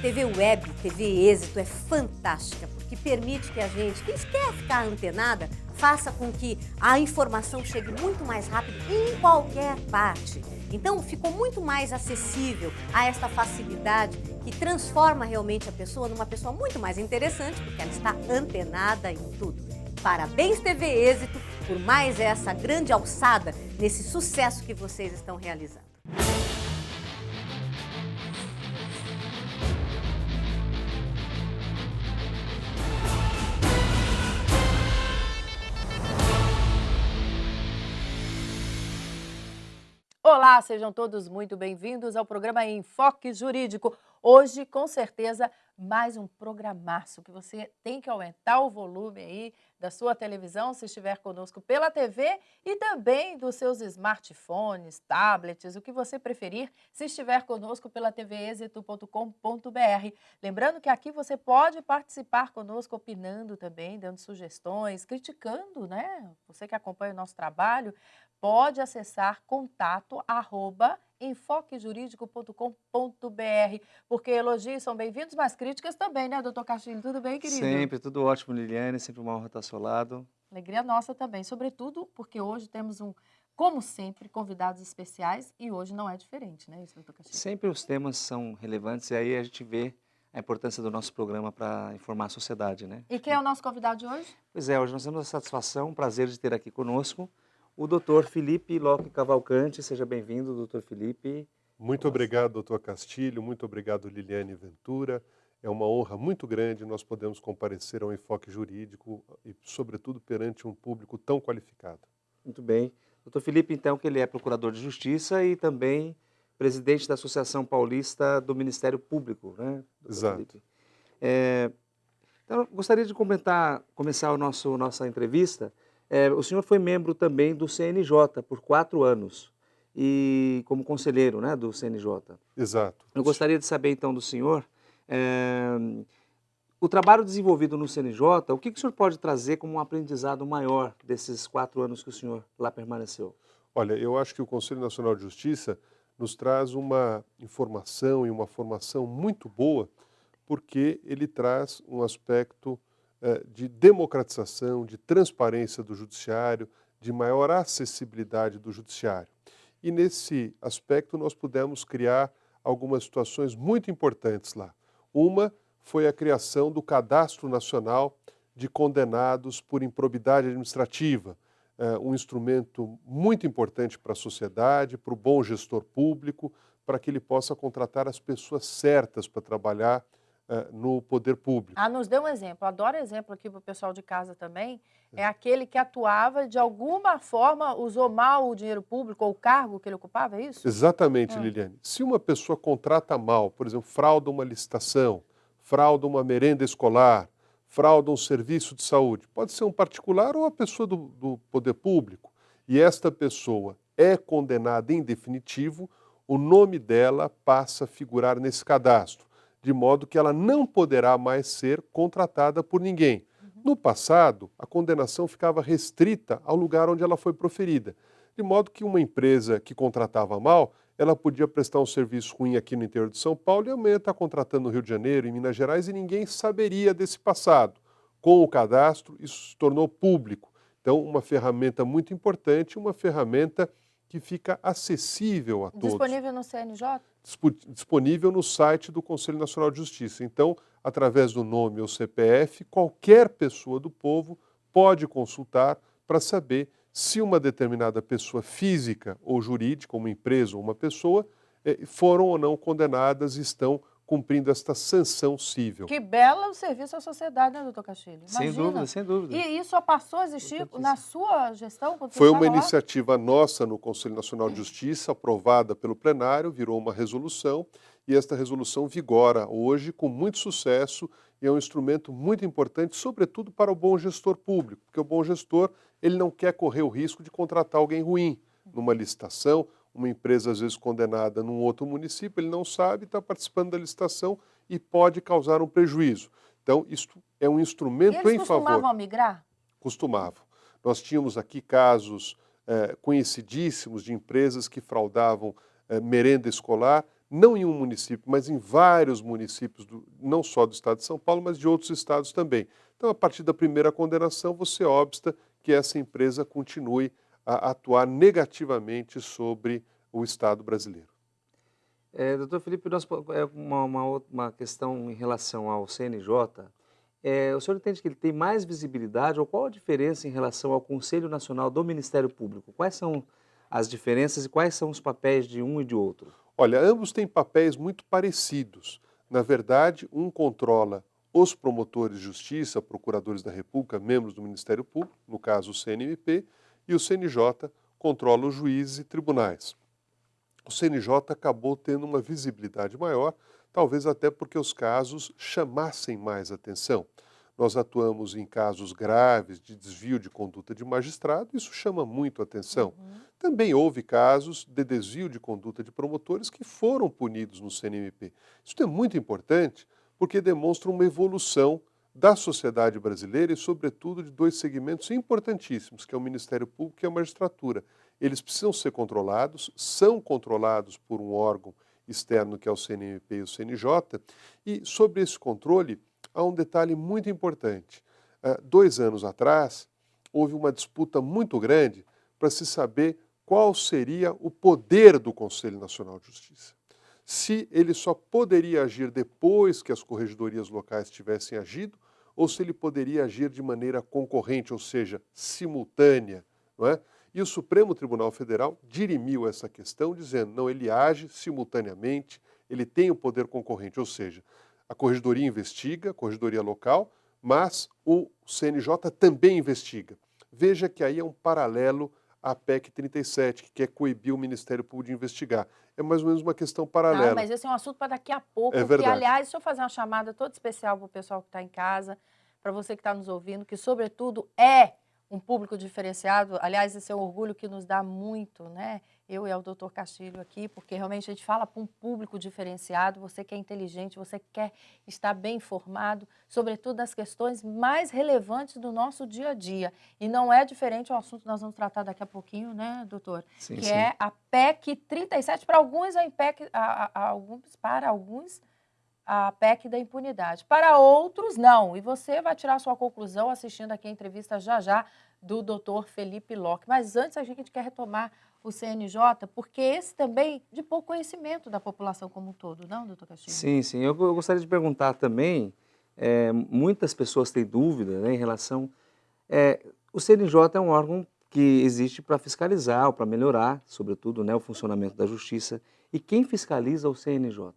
TV Web, TV Êxito, é fantástica, porque permite que a gente, quem quer ficar antenada, faça com que a informação chegue muito mais rápido em qualquer parte. Então, ficou muito mais acessível a esta facilidade que transforma realmente a pessoa numa pessoa muito mais interessante, porque ela está antenada em tudo. Parabéns, TV Êxito, por mais essa grande alçada nesse sucesso que vocês estão realizando. Olá, sejam todos muito bem-vindos ao programa Enfoque Jurídico. Hoje, com certeza, mais um programaço que você tem que aumentar o volume aí da sua televisão, se estiver conosco pela TV, e também dos seus smartphones, tablets, o que você preferir, se estiver conosco pela tvexito.com.br. Lembrando que aqui você pode participar conosco, opinando também, dando sugestões, criticando, né? Você que acompanha o nosso trabalho, pode acessar contato@enfoquejuridico.com.br, porque elogios são bem-vindos, mas críticas também, né, doutor Castilho? Tudo bem, querido? Sempre, tudo ótimo, Liliane, sempre uma honra estar ao seu lado. Alegria nossa também, sobretudo porque hoje temos como sempre, convidados especiais e hoje não é diferente, né, isso, doutor Castilho? Sempre os temas são relevantes e aí a gente vê a importância do nosso programa para informar a sociedade, né? E quem é o nosso convidado de hoje? Pois é, hoje nós temos a satisfação, um prazer de ter aqui conosco o doutor Felipe Locke Cavalcante. Seja bem-vindo, doutor Felipe. Muito obrigado, doutor Castilho, muito obrigado, Liliane Ventura. É uma honra muito grande nós podemos comparecer ao Enfoque Jurídico e, sobretudo, perante um público tão qualificado. Muito bem. Doutor Felipe, então, que ele é procurador de justiça e também presidente da Associação Paulista do Ministério Público, né? Dr. Exato. Felipe. Então, eu gostaria de começar a nossa entrevista. O senhor foi membro também do CNJ por 4 anos, e como conselheiro, né, do CNJ. Exato. Eu gostaria de saber, então, do senhor, o trabalho desenvolvido no CNJ, o que o senhor pode trazer como um aprendizado maior desses 4 anos que o senhor lá permaneceu? Olha, eu acho que o Conselho Nacional de Justiça nos traz uma informação e uma formação muito boa, porque ele traz um aspecto de democratização, de transparência do judiciário, de maior acessibilidade do judiciário. E nesse aspecto nós pudemos criar algumas situações muito importantes lá. Uma foi a criação do Cadastro Nacional de Condenados por Improbidade Administrativa, um instrumento muito importante para a sociedade, para o bom gestor público, para que ele possa contratar as pessoas certas para trabalhar no poder público. Nos dê um exemplo, adoro exemplo aqui para o pessoal de casa também, é aquele que atuava, de alguma forma, usou mal o dinheiro público ou o cargo que ele ocupava, é isso? Exatamente, Liliane. Se uma pessoa contrata mal, por exemplo, frauda uma licitação, frauda uma merenda escolar, frauda um serviço de saúde, pode ser um particular ou a pessoa do poder público, e esta pessoa é condenada em definitivo, o nome dela passa a figurar nesse cadastro, de modo que ela não poderá mais ser contratada por ninguém. No passado, a condenação ficava restrita ao lugar onde ela foi proferida, de modo que uma empresa que contratava mal, ela podia prestar um serviço ruim aqui no interior de São Paulo e amanhã está contratando no Rio de Janeiro, em Minas Gerais, e ninguém saberia desse passado. Com o cadastro, isso se tornou público. Então, uma ferramenta muito importante, uma ferramenta que fica acessível a todos. Disponível no CNJ? Disponível no site do Conselho Nacional de Justiça. Então, através do nome ou CPF, qualquer pessoa do povo pode consultar para saber se uma determinada pessoa física ou jurídica, uma empresa ou uma pessoa, foram ou não condenadas e estão cumprindo esta sanção cível. Que belo serviço à sociedade, né, doutor Castilho? Sem dúvida, sem dúvida. E isso só passou a existir na sua gestão? Foi uma iniciativa nossa no Conselho Nacional de Justiça, aprovada pelo plenário, virou uma resolução, e esta resolução vigora hoje com muito sucesso e é um instrumento muito importante, sobretudo para o bom gestor público, porque o bom gestor ele não quer correr o risco de contratar alguém ruim numa licitação, uma empresa às vezes condenada num outro município, ele não sabe, está participando da licitação e pode causar um prejuízo. Então, isso é um instrumento em favor. Eles costumavam migrar? Costumavam. Nós tínhamos aqui casos conhecidíssimos de empresas que fraudavam merenda escolar, não em um município, mas em vários municípios, não só do estado de São Paulo, mas de outros estados também. Então, a partir da primeira condenação, você obsta que essa empresa continue a atuar negativamente sobre o Estado brasileiro. Doutor Felipe, uma questão em relação ao CNJ. O senhor entende que ele tem mais visibilidade ou qual a diferença em relação ao Conselho Nacional do Ministério Público? Quais são as diferenças e quais são os papéis de um e de outro? Olha, ambos têm papéis muito parecidos. Na verdade, um controla os promotores de justiça, procuradores da República, membros do Ministério Público, no caso o CNMP, e o CNJ controla os juízes e tribunais. O CNJ acabou tendo uma visibilidade maior, talvez até porque os casos chamassem mais atenção. Nós atuamos em casos graves de desvio de conduta de magistrado, isso chama muito atenção. Também houve casos de desvio de conduta de promotores que foram punidos no CNMP. Isso é muito importante porque demonstra uma evolução da sociedade brasileira e, sobretudo, de dois segmentos importantíssimos, que é o Ministério Público e a magistratura. Eles precisam ser controlados, são controlados por um órgão externo que é o CNMP e o CNJ, e sobre esse controle há um detalhe muito importante. 2 anos atrás, houve uma disputa muito grande para se saber qual seria o poder do Conselho Nacional de Justiça. Se ele só poderia agir depois que as corregedorias locais tivessem agido, ou se ele poderia agir de maneira concorrente, ou seja, simultânea, não é? E o Supremo Tribunal Federal dirimiu essa questão, dizendo, não, ele age simultaneamente, ele tem o poder concorrente, ou seja, a corregedoria investiga, a corregedoria local, mas o CNJ também investiga. Veja que aí é um paralelo à PEC 37, que quer coibir o Ministério Público de investigar. É mais ou menos uma questão paralela. Não, mas esse é um assunto para daqui a pouco, É verdade. que, aliás, deixa eu fazer uma chamada toda especial para o pessoal que está em casa, para você que está nos ouvindo, que, sobretudo, é um público diferenciado. Aliás, esse é um orgulho que nos dá muito, né? Eu e o doutor Castilho aqui, porque realmente a gente fala para um público diferenciado, você que é inteligente, você que quer estar bem informado, sobretudo das questões mais relevantes do nosso dia a dia. E não é diferente ao assunto que nós vamos tratar daqui a pouquinho, né, doutor? Sim, que sim. é a PEC 37, para alguns a PEC da impunidade. Para outros, não. E você vai tirar sua conclusão assistindo aqui a entrevista já do doutor Felipe Locke. Mas antes a gente quer retomar o CNJ, porque esse também de pouco conhecimento da população como um todo, não, doutor Castilho? Sim, sim. Eu gostaria de perguntar também, muitas pessoas têm dúvida, né, em relação... o CNJ é um órgão que existe para fiscalizar, ou para melhorar, sobretudo, né, o funcionamento da justiça. E quem fiscaliza o CNJ?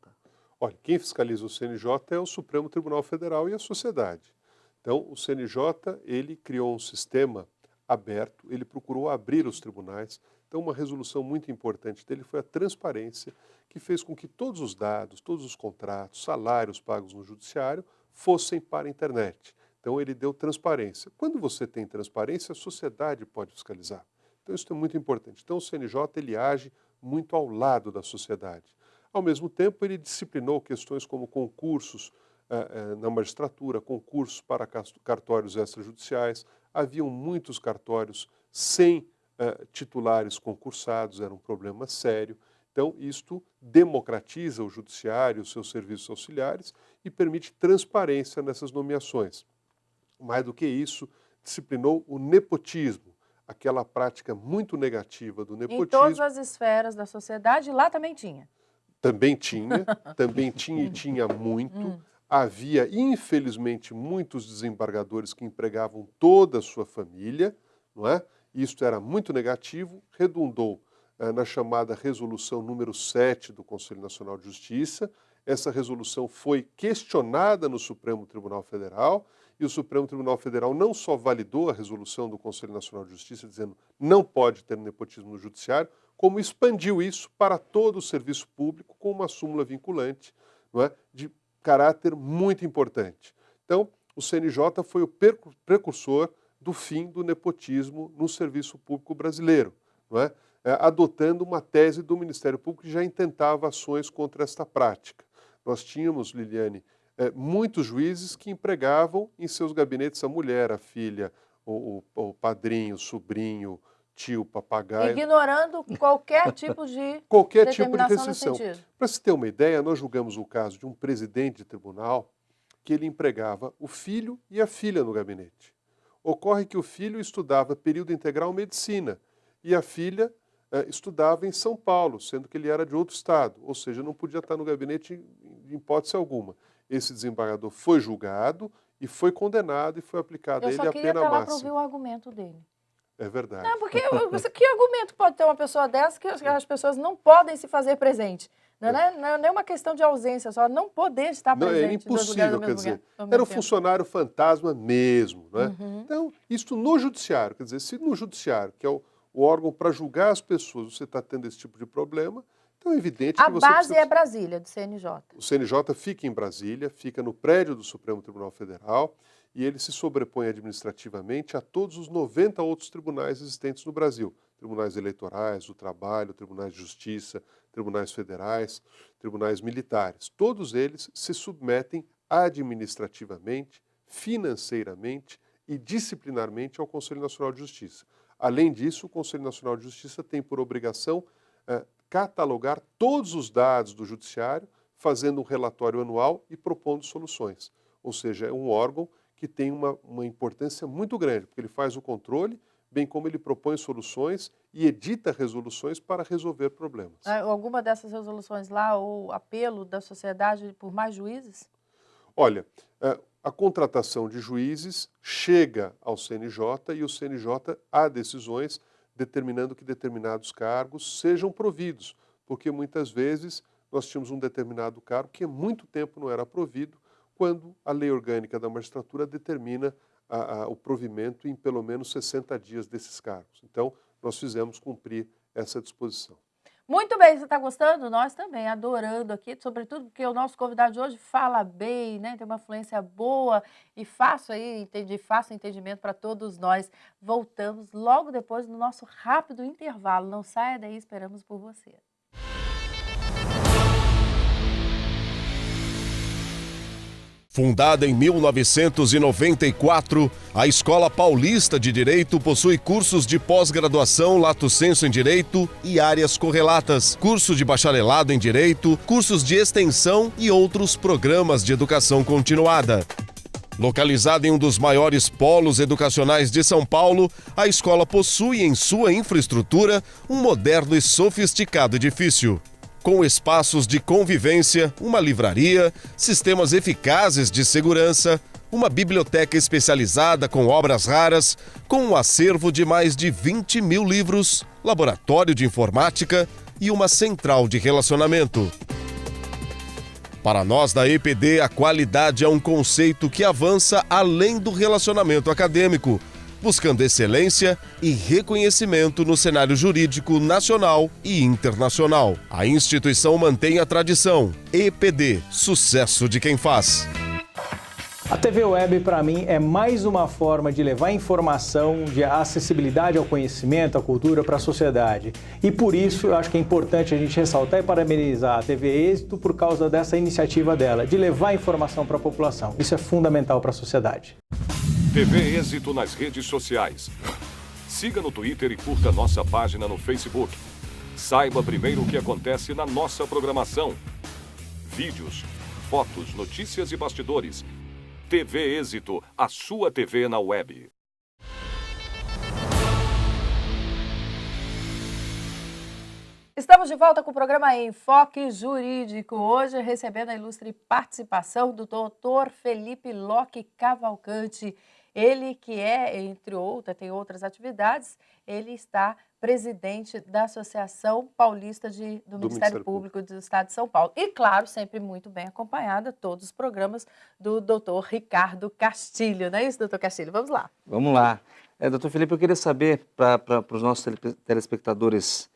Olha, quem fiscaliza o CNJ é o Supremo Tribunal Federal e a sociedade. Então, o CNJ, ele criou um sistema aberto, ele procurou abrir os tribunais. Então, uma resolução muito importante dele foi a transparência, que fez com que todos os dados, todos os contratos, salários pagos no judiciário fossem para a internet. Então, ele deu transparência. Quando você tem transparência, a sociedade pode fiscalizar. Então, isso é muito importante. Então, o CNJ, ele age muito ao lado da sociedade. Ao mesmo tempo, ele disciplinou questões como concursos na magistratura, concursos para cartórios extrajudiciais. Haviam muitos cartórios sem titulares concursados, era um problema sério. Então, isto democratiza o judiciário, os seus serviços auxiliares e permite transparência nessas nomeações. Mais do que isso, disciplinou o nepotismo, aquela prática muito negativa do nepotismo. Em todas as esferas da sociedade, lá também tinha. Também tinha e tinha muito. Havia, infelizmente, muitos desembargadores que empregavam toda a sua família, não é? Isto era muito negativo, redundou na chamada resolução número 7 do Conselho Nacional de Justiça. Essa resolução foi questionada no Supremo Tribunal Federal e o Supremo Tribunal Federal não só validou a resolução do Conselho Nacional de Justiça, dizendo não pode ter nepotismo no judiciário, como expandiu isso para todo o serviço público com uma súmula vinculante, não é, de caráter muito importante. Então, o CNJ foi o precursor do fim do nepotismo no serviço público brasileiro, não é? Adotando uma tese do Ministério Público que já intentava ações contra esta prática. Nós tínhamos, Liliane, muitos juízes que empregavam em seus gabinetes a mulher, a filha, o padrinho, o sobrinho, tio papagaio. Ignorando qualquer tipo de Qualquer tipo de determinação nesse restrição. sentido. Para se ter uma ideia, nós julgamos o caso de um presidente de tribunal que ele empregava o filho e a filha no gabinete. Ocorre que o filho estudava período integral medicina e a filha estudava em São Paulo, sendo que ele era de outro estado, ou seja, não podia estar no gabinete em hipótese alguma. Esse desembargador foi julgado e foi condenado e foi aplicada a Eu ele só a queria pena estar lá para ouvir máxima. o argumento dele. É verdade. Não, porque que argumento pode ter uma pessoa dessa que as pessoas não podem se fazer presente? Não é nem uma questão de ausência, só não poder estar Não, presente. é impossível, quer dizer, ao era um mesmo tempo. funcionário fantasma mesmo, né? Uhum. Então, isso no judiciário, quer dizer, se no judiciário, que é o órgão para julgar as pessoas, você está tendo esse tipo de problema, então é evidente A que você base precisa... é Brasília, do CNJ. O CNJ fica em Brasília, fica no prédio do Supremo Tribunal Federal e ele se sobrepõe administrativamente a todos os 90 outros tribunais existentes no Brasil. Tribunais eleitorais, do trabalho, tribunais de justiça, tribunais federais, tribunais militares. Todos eles se submetem administrativamente, financeiramente e disciplinarmente ao Conselho Nacional de Justiça. Além disso, o Conselho Nacional de Justiça tem por obrigação catalogar todos os dados do judiciário, fazendo um relatório anual e propondo soluções. Ou seja, é um órgão que tem uma importância muito grande, porque ele faz o controle, bem como ele propõe soluções e edita resoluções para resolver problemas. Alguma dessas resoluções lá, ou apelo da sociedade por mais juízes? Olha, a contratação de juízes chega ao CNJ e o CNJ há decisões determinando que determinados cargos sejam providos, porque muitas vezes nós tínhamos um determinado cargo que há muito tempo não era provido, quando a lei orgânica da magistratura determina o provimento em pelo menos 60 dias desses cargos. Então, nós fizemos cumprir essa disposição. Muito bem, você está gostando? Nós também, adorando aqui, sobretudo porque o nosso convidado de hoje fala bem, né? Tem uma fluência boa e fácil entendimento para todos nós. Voltamos logo depois do nosso rápido intervalo. Não saia daí, esperamos por você. Fundada em 1994, a Escola Paulista de Direito possui cursos de pós-graduação Lato Sensu em Direito e áreas correlatas, curso de bacharelado em Direito, cursos de extensão e outros programas de educação continuada. Localizada em um dos maiores polos educacionais de São Paulo, a escola possui em sua infraestrutura um moderno e sofisticado edifício. Com espaços de convivência, uma livraria, sistemas eficazes de segurança, uma biblioteca especializada com obras raras, com um acervo de mais de 20 mil livros, laboratório de informática e uma central de relacionamento. Para nós da EPD, a qualidade é um conceito que avança além do relacionamento acadêmico, buscando excelência e reconhecimento no cenário jurídico nacional e internacional. A instituição mantém a tradição. EPD, sucesso de quem faz. A TV Web, para mim, é mais uma forma de levar informação, de acessibilidade ao conhecimento, à cultura para a sociedade. E por isso, eu acho que é importante a gente ressaltar e parabenizar a TV Êxito por causa dessa iniciativa dela, de levar informação para a população. Isso é fundamental para a sociedade. TV Êxito nas redes sociais. Siga no Twitter e curta nossa página no Facebook. Saiba primeiro o que acontece na nossa programação. Vídeos, fotos, notícias e bastidores. TV Êxito, a sua TV na web. Estamos de volta com o programa Enfoque Jurídico. Hoje recebendo a ilustre participação do doutor Felipe Locke Cavalcante. Ele que é, entre outras, tem outras atividades, ele está presidente da Associação Paulista do Ministério Público do Estado de São Paulo. E, claro, sempre muito bem acompanhada, todos os programas do doutor Ricardo Castilho. Não é isso, doutor Castilho? Vamos lá. Vamos lá. Doutor Felipe, eu queria saber, para os nossos telespectadores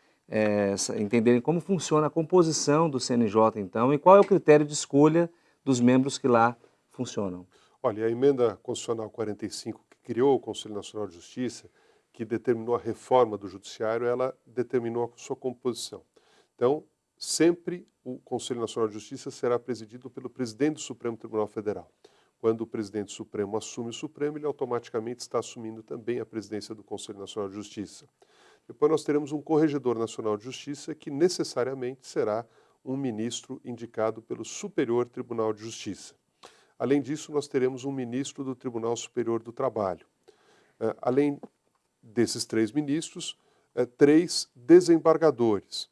entenderem como funciona a composição do CNJ, então, e qual é o critério de escolha dos membros que lá funcionam. Olha, a emenda constitucional 45, que criou o Conselho Nacional de Justiça, que determinou a reforma do judiciário, ela determinou a sua composição. Então, sempre o Conselho Nacional de Justiça será presidido pelo presidente do Supremo Tribunal Federal. Quando o presidente supremo assume o Supremo, ele automaticamente está assumindo também a presidência do Conselho Nacional de Justiça. Depois nós teremos um Corregedor Nacional de Justiça, que necessariamente será um ministro indicado pelo Superior Tribunal de Justiça. Além disso, nós teremos um ministro do Tribunal Superior do Trabalho. Além desses 3 ministros, 3 desembargadores,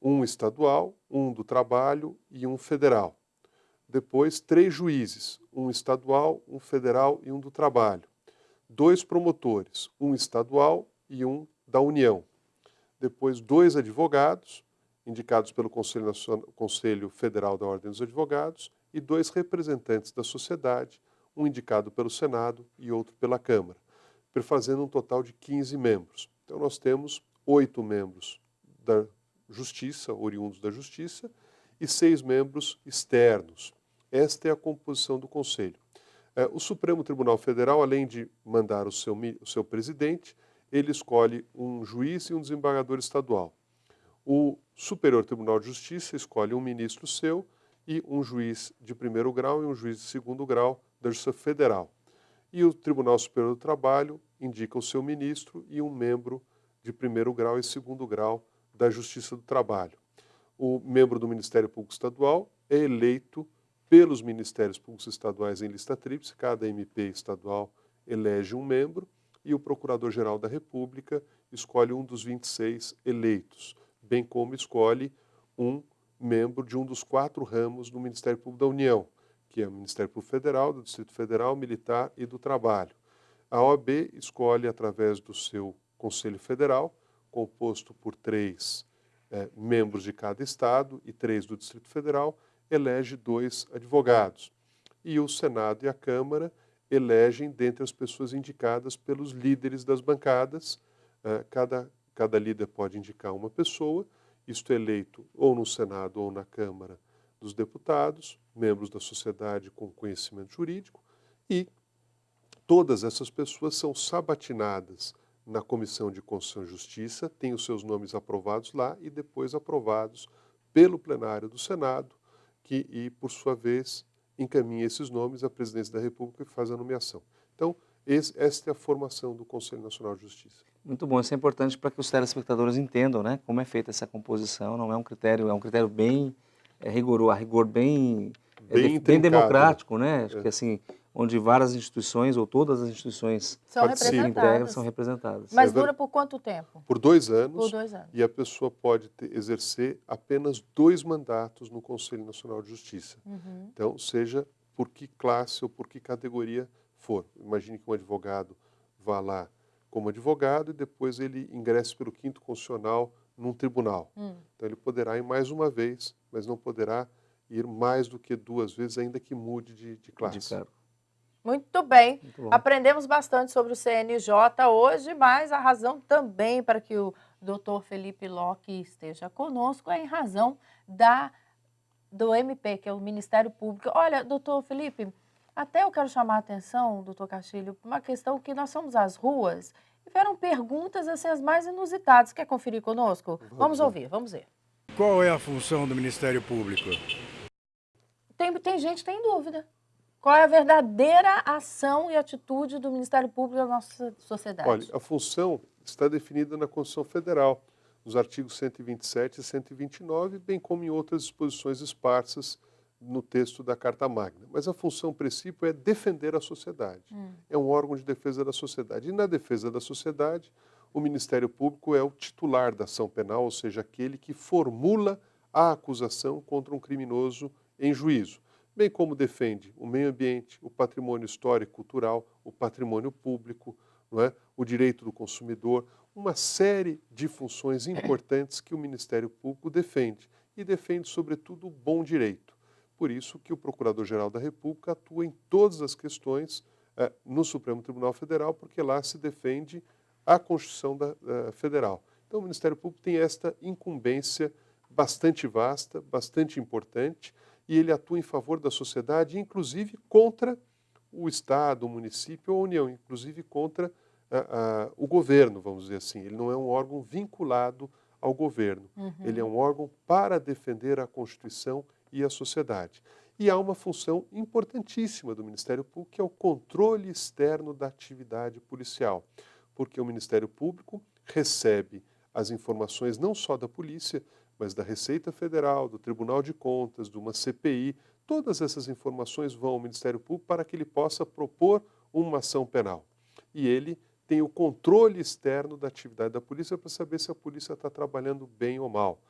um estadual, um do trabalho e um federal. Depois, 3 juízes, um estadual, um federal e um do trabalho. 2 promotores, um estadual e um da União. Depois, 2 advogados, indicados pelo Conselho Federal da Ordem dos Advogados, e 2 representantes da sociedade, um indicado pelo Senado e outro pela Câmara, fazendo um total de 15 membros. Então, nós temos 8 membros da Justiça, oriundos da Justiça, e 6 membros externos. Esta é a composição do Conselho. O Supremo Tribunal Federal, além de mandar o seu presidente, ele escolhe um juiz e um desembargador estadual. O Superior Tribunal de Justiça escolhe um ministro seu e um juiz de primeiro grau e um juiz de segundo grau da Justiça Federal. E o Tribunal Superior do Trabalho indica o seu ministro e um membro de primeiro grau e segundo grau da Justiça do Trabalho. O membro do Ministério Público Estadual é eleito pelos Ministérios Públicos Estaduais em lista tríplice, cada MP estadual elege um membro, e o Procurador-Geral da República escolhe um dos 26 eleitos, bem como escolhe um membro de um dos 4 ramos do Ministério Público da União, que é o Ministério Público Federal, do Distrito Federal, Militar e do Trabalho. A OAB escolhe, através do seu Conselho Federal, composto por 3 membros de cada estado e 3 do Distrito Federal, elege 2 advogados. E o Senado e a Câmara elegem dentre as pessoas indicadas pelos líderes das bancadas. Cada líder pode indicar uma pessoa, isto é eleito ou no Senado ou na Câmara dos Deputados, membros da sociedade com conhecimento jurídico, e todas essas pessoas são sabatinadas na Comissão de Constituição e Justiça, têm os seus nomes aprovados lá e depois aprovados pelo plenário do Senado, que, por sua vez, encaminha esses nomes à Presidência da República e faz a nomeação. Então, esta é a formação do Conselho Nacional de Justiça. Muito bom, isso é importante para que os telespectadores entendam, né, como é feita essa composição. Não é um critério bem rigoroso, a rigor bem democrático, né? Acho que assim, onde várias instituições ou todas as instituições se integram, são representadas. Mas dura por quanto tempo? Por 2 anos. Por 2 anos. E a pessoa pode exercer apenas 2 mandatos no Conselho Nacional de Justiça. Uhum. Então, seja por que classe ou por que categoria for. Imagine que um advogado vá lá como advogado e depois ele ingresse pelo 5º Constitucional num tribunal. Então, ele poderá ir mais uma vez, mas não poderá ir mais do que 2 vezes, ainda que mude de classe. Muito bem. Muito bom. Aprendemos bastante sobre o CNJ hoje, mas a razão também para que o Dr. Felipe Locke esteja conosco é em razão do MP, que é o Ministério Público. Olha, doutor Felipe, até eu quero chamar a atenção, doutor Castilho, para uma questão que nós fomos às ruas e vieram perguntas assim, as mais inusitadas. Quer conferir conosco? Vamos ouvir, vamos ver. Qual é a função do Ministério Público? Tem gente que tem dúvida. Qual é a verdadeira ação e atitude do Ministério Público da nossa sociedade? Olha, a função está definida na Constituição Federal, nos artigos 127 e 129, bem como em outras disposições esparsas no texto da Carta Magna. Mas a função, princípio, é defender a sociedade. É um órgão de defesa da sociedade. E na defesa da sociedade, o Ministério Público é o titular da ação penal, ou seja, aquele que formula a acusação contra um criminoso em juízo, bem como defende o meio ambiente, o patrimônio histórico e cultural, o patrimônio público, não é? O direito do consumidor, uma série de funções importantes que o Ministério Público defende, e defende, sobretudo, o bom direito. Por isso que o Procurador-Geral da República atua em todas as questões no Supremo Tribunal Federal, porque lá se defende a Constituição Federal. Então, o Ministério Público tem esta incumbência bastante vasta, bastante importante, e ele atua em favor da sociedade, inclusive contra o Estado, o município ou a União, inclusive contra o governo, vamos dizer assim. Ele não é um órgão vinculado ao governo. Ele é um órgão para defender a Constituição e a sociedade. E há uma função importantíssima do Ministério Público, que é o controle externo da atividade policial, porque o Ministério Público recebe as informações não só da polícia, mas da Receita Federal, do Tribunal de Contas, de uma CPI. Todas essas informações vão ao Ministério Público para que ele possa propor uma ação penal. E ele tem o controle externo da atividade da polícia para saber se a polícia está trabalhando bem ou mal.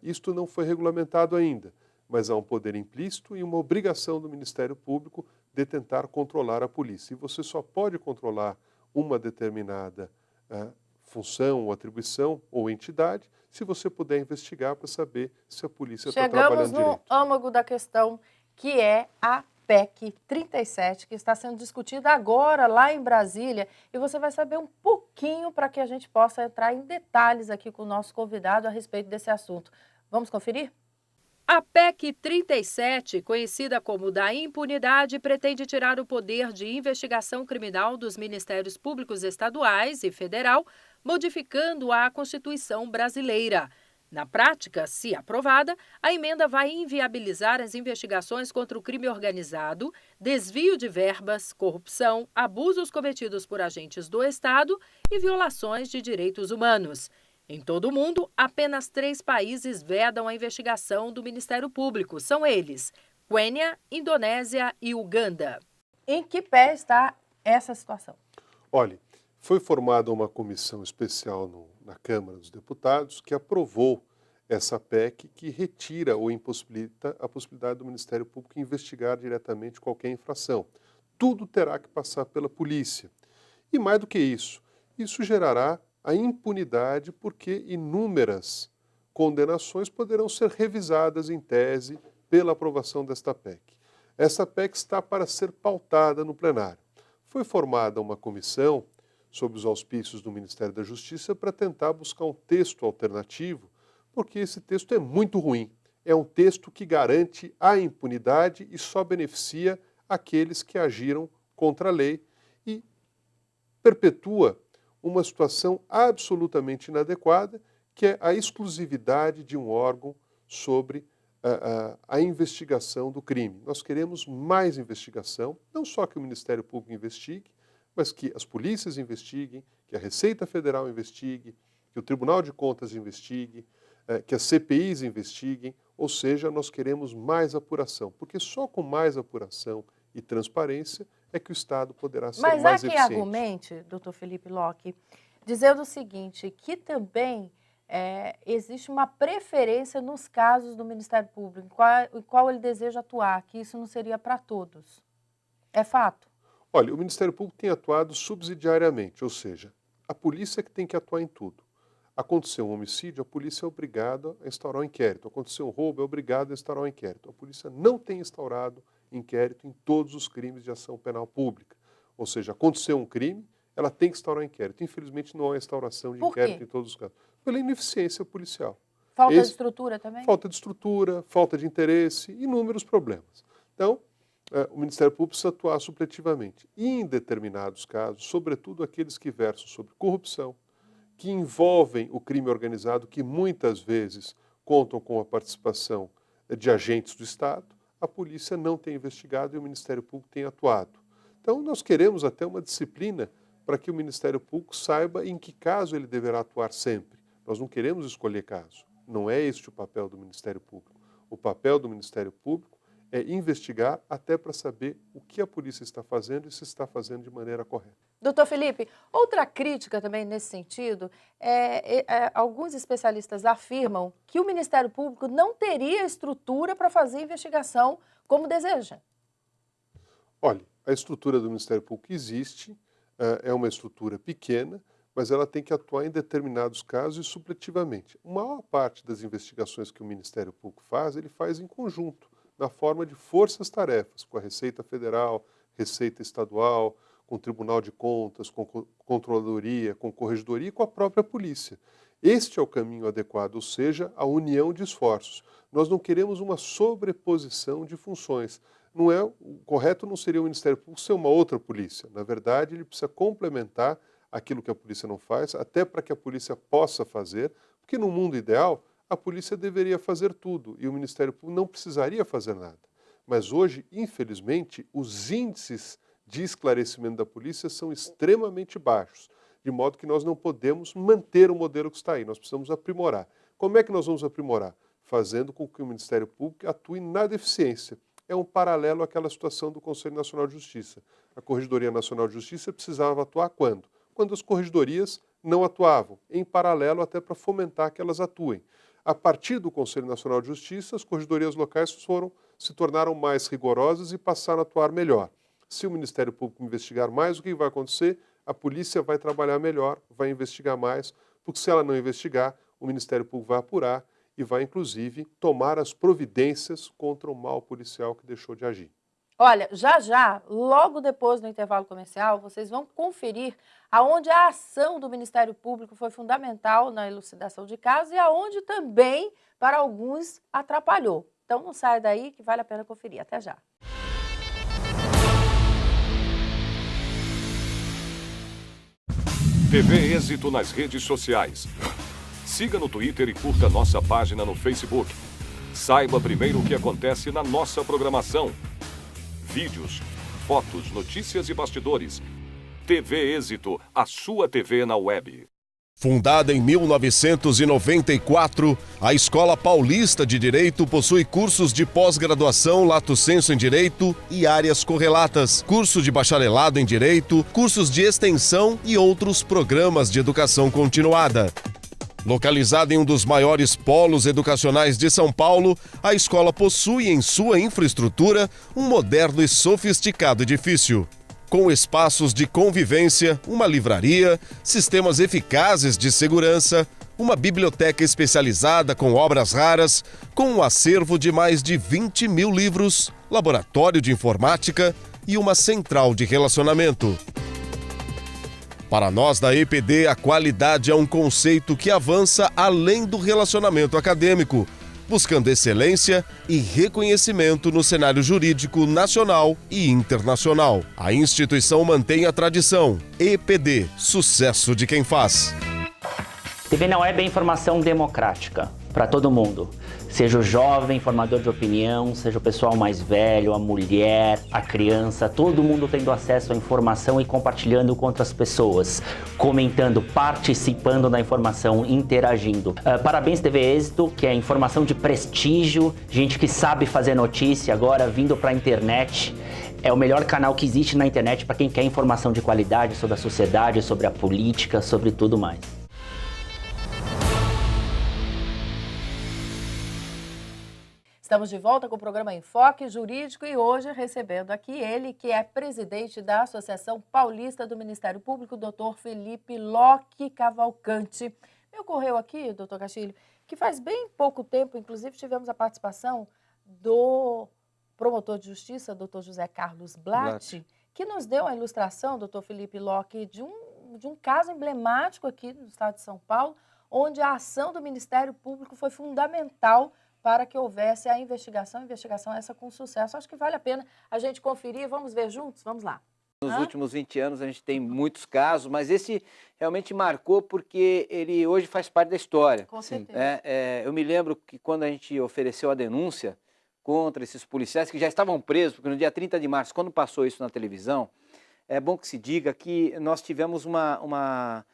Isto não foi regulamentado ainda, mas há um poder implícito e uma obrigação do Ministério Público de tentar controlar a polícia. E você só pode controlar uma determinada função ou atribuição ou entidade se você puder investigar para saber se a polícia está trabalhando direito. Chegamos no âmago da questão, que é a PEC 37, que está sendo discutida agora lá em Brasília, e você vai saber um pouquinho para que a gente possa entrar em detalhes aqui com o nosso convidado a respeito desse assunto. Vamos conferir? A PEC 37, conhecida como da impunidade, pretende tirar o poder de investigação criminal dos Ministérios Públicos Estaduais e Federal, modificando a Constituição brasileira. Na prática, se aprovada, a emenda vai inviabilizar as investigações contra o crime organizado, desvio de verbas, corrupção, abusos cometidos por agentes do Estado e violações de direitos humanos. Em todo o mundo, apenas 3 países vedam a investigação do Ministério Público. São eles: Quênia, Indonésia e Uganda. Em que pé está essa situação? Olha, foi formada uma comissão especial na Câmara dos Deputados que aprovou essa PEC que retira ou impossibilita a possibilidade do Ministério Público investigar diretamente qualquer infração. Tudo terá que passar pela polícia. E mais do que isso gerará a impunidade porque inúmeras condenações poderão ser revisadas em tese pela aprovação desta PEC. Essa PEC está para ser pautada no plenário. Foi formada uma comissão sob os auspícios do Ministério da Justiça para tentar buscar um texto alternativo, porque esse texto é muito ruim. É um texto que garante a impunidade e só beneficia aqueles que agiram contra a lei e perpetua uma situação absolutamente inadequada, que é a exclusividade de um órgão sobre a investigação do crime. Nós queremos mais investigação, não só que o Ministério Público investigue, mas que as polícias investiguem, que a Receita Federal investigue, que o Tribunal de Contas investigue, que as CPIs investiguem, ou seja, nós queremos mais apuração, porque só com mais apuração e transparência é que o Estado poderá ser mais eficiente. Mas há quem argumente, doutor Felipe Locke, dizendo o seguinte, que também existe uma preferência nos casos do Ministério Público, em qual ele deseja atuar, que isso não seria para todos. É fato? Olha, o Ministério Público tem atuado subsidiariamente, ou seja, a polícia é que tem que atuar em tudo. Aconteceu um homicídio, a polícia é obrigada a instaurar um inquérito. Aconteceu um roubo, é obrigada a instaurar um inquérito. A polícia não tem instaurado inquérito em todos os crimes de ação penal pública. Ou seja, aconteceu um crime, ela tem que instaurar um inquérito. Infelizmente, não há instauração de inquérito em todos os casos. Pela ineficiência policial. Falta de estrutura também? Falta de estrutura, falta de interesse, inúmeros problemas. Então, o Ministério Público precisa atuar supletivamente. E em determinados casos, sobretudo aqueles que versam sobre corrupção, que envolvem o crime organizado, que muitas vezes contam com a participação de agentes do Estado, a polícia não tem investigado e o Ministério Público tem atuado. Então, nós queremos até uma disciplina para que o Ministério Público saiba em que caso ele deverá atuar sempre. Nós não queremos escolher caso. Não é este o papel do Ministério Público. O papel do Ministério Público é investigar até para saber o que a polícia está fazendo e se está fazendo de maneira correta. Doutor Felipe, outra crítica também nesse sentido, alguns especialistas afirmam que o Ministério Público não teria estrutura para fazer investigação como deseja. Olha, a estrutura do Ministério Público existe, é uma estrutura pequena, mas ela tem que atuar em determinados casos e supletivamente. A maior parte das investigações que o Ministério Público faz, ele faz em conjunto, na forma de forças-tarefas, com a Receita Federal, Receita Estadual, com o Tribunal de Contas, com Controladoria, com Corregedoria e com a própria polícia. Este é o caminho adequado, ou seja, a união de esforços. Nós não queremos uma sobreposição de funções. O correto não seria o Ministério Público ser uma outra polícia. Na verdade, ele precisa complementar aquilo que a polícia não faz, até para que a polícia possa fazer, porque no mundo ideal, a polícia deveria fazer tudo e o Ministério Público não precisaria fazer nada. Mas hoje, infelizmente, os índices de esclarecimento da polícia são extremamente baixos. de modo que nós não podemos manter o modelo que está aí, nós precisamos aprimorar. Como é que nós vamos aprimorar? Fazendo com que o Ministério Público atue na deficiência. É um paralelo àquela situação do Conselho Nacional de Justiça. A Corregedoria Nacional de Justiça precisava atuar quando? Quando as corregedorias não atuavam, em paralelo até para fomentar que elas atuem. A partir do Conselho Nacional de Justiça, as corregedorias locais se tornaram mais rigorosas e passaram a atuar melhor. Se o Ministério Público investigar mais, o que vai acontecer? A polícia vai trabalhar melhor, vai investigar mais, porque se ela não investigar, o Ministério Público vai apurar e vai, inclusive, tomar as providências contra o mal policial que deixou de agir. Olha, já, logo depois do intervalo comercial, vocês vão conferir aonde a ação do Ministério Público foi fundamental na elucidação de casos e aonde também, para alguns, atrapalhou. Então não sai daí que vale a pena conferir. Até já. TV Êxito nas redes sociais. Siga no Twitter e curta nossa página no Facebook. Saiba primeiro o que acontece na nossa programação. Vídeos, fotos, notícias e bastidores. TV Êxito, a sua TV na web. Fundada em 1994, a Escola Paulista de Direito possui cursos de pós-graduação lato sensu em Direito e áreas correlatas, curso de bacharelado em Direito, cursos de extensão e outros programas de educação continuada. Localizada em um dos maiores polos educacionais de São Paulo, a escola possui em sua infraestrutura um moderno e sofisticado edifício. Com espaços de convivência, uma livraria, sistemas eficazes de segurança, uma biblioteca especializada com obras raras, com um acervo de mais de 20 mil livros, laboratório de informática e uma central de relacionamento. Para nós da EPD, a qualidade é um conceito que avança além do relacionamento acadêmico, buscando excelência e reconhecimento no cenário jurídico nacional e internacional. A instituição mantém a tradição. EPD, sucesso de quem faz. TV na web é informação democrática para todo mundo. Seja o jovem formador de opinião, seja o pessoal mais velho, a mulher, a criança, todo mundo tendo acesso à informação e compartilhando com outras pessoas, comentando, participando da informação, interagindo. Parabéns TV Êxito, que é informação de prestígio, gente que sabe fazer notícia agora vindo para a internet. É o melhor canal que existe na internet para quem quer informação de qualidade sobre a sociedade, sobre a política, sobre tudo mais. Estamos de volta com o programa Enfoque Jurídico e hoje recebendo aqui ele, que é presidente da Associação Paulista do Ministério Público, doutor Felipe Locke Cavalcante. Me ocorreu aqui, doutor Castilho, que faz bem pouco tempo, inclusive, tivemos a participação do promotor de justiça, doutor José Carlos Blatt, que nos deu a ilustração, doutor Felipe Locke, de um caso emblemático aqui no estado de São Paulo, onde a ação do Ministério Público foi fundamental para que houvesse a investigação essa com sucesso. Acho que vale a pena a gente conferir. Vamos ver juntos? Vamos lá. Nos últimos 20 anos a gente tem muitos casos, mas esse realmente marcou porque ele hoje faz parte da história. Com certeza. Eu me lembro que quando a gente ofereceu a denúncia contra esses policiais que já estavam presos, porque no dia 30 de março, quando passou isso na televisão, é bom que se diga que nós tivemos uma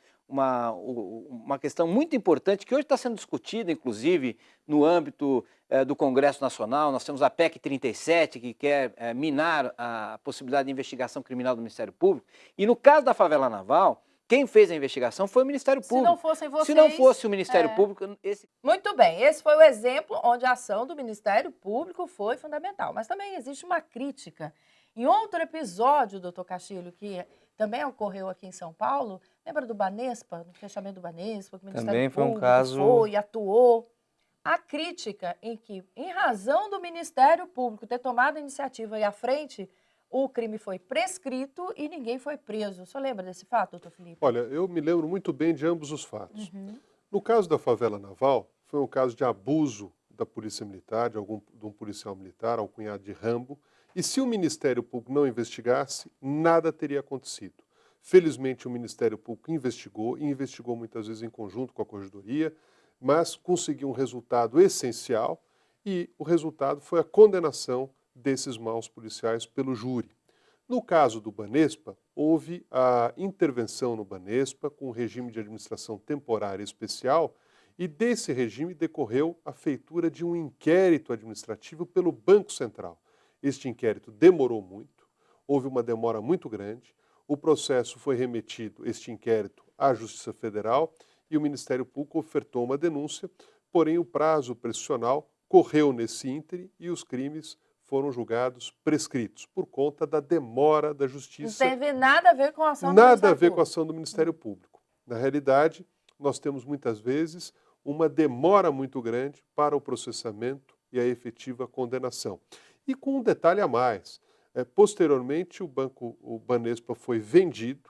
questão muito importante que hoje está sendo discutida, inclusive, no âmbito do Congresso Nacional. Nós temos a PEC 37, que quer minar a possibilidade de investigação criminal do Ministério Público. E no caso da favela naval, quem fez a investigação foi o Ministério Público. Se não fossem vocês... Se não fosse o Ministério Público... Muito bem, esse foi o exemplo onde a ação do Ministério Público foi fundamental. Mas também existe uma crítica. Em outro episódio, doutor Castilho, que também ocorreu aqui em São Paulo, lembra do Banespa, no fechamento do Banespa, que o Ministério Também foi um Público caso... foi e atuou. A crítica em que, em razão do Ministério Público ter tomado a iniciativa e à frente, o crime foi prescrito e ninguém foi preso. O senhor lembra desse fato, doutor Felipe? Olha, eu me lembro muito bem de ambos os fatos. No caso da favela naval, foi um caso de abuso da polícia militar, de um policial militar, alcunhado de Rambo, e se o Ministério Público não investigasse, nada teria acontecido. Felizmente, o Ministério Público investigou, e investigou muitas vezes em conjunto com a Corregedoria, mas conseguiu um resultado essencial, e o resultado foi a condenação desses maus policiais pelo júri. No caso do Banespa, houve a intervenção no Banespa com o regime de administração temporária especial e desse regime decorreu a feitura de um inquérito administrativo pelo Banco Central. Este inquérito demorou muito, houve uma demora muito grande, o processo foi remetido, este inquérito, à Justiça Federal e o Ministério Público ofertou uma denúncia, porém o prazo prescricional correu nesse ínterim e os crimes foram julgados prescritos por conta da demora da Justiça. Não teve nada a ver com a ação do Nada a Ministério ver com a Público. ação do Ministério Público. Na realidade, nós temos muitas vezes uma demora muito grande para o processamento e a efetiva condenação. E com um detalhe a mais, posteriormente o Banespa foi vendido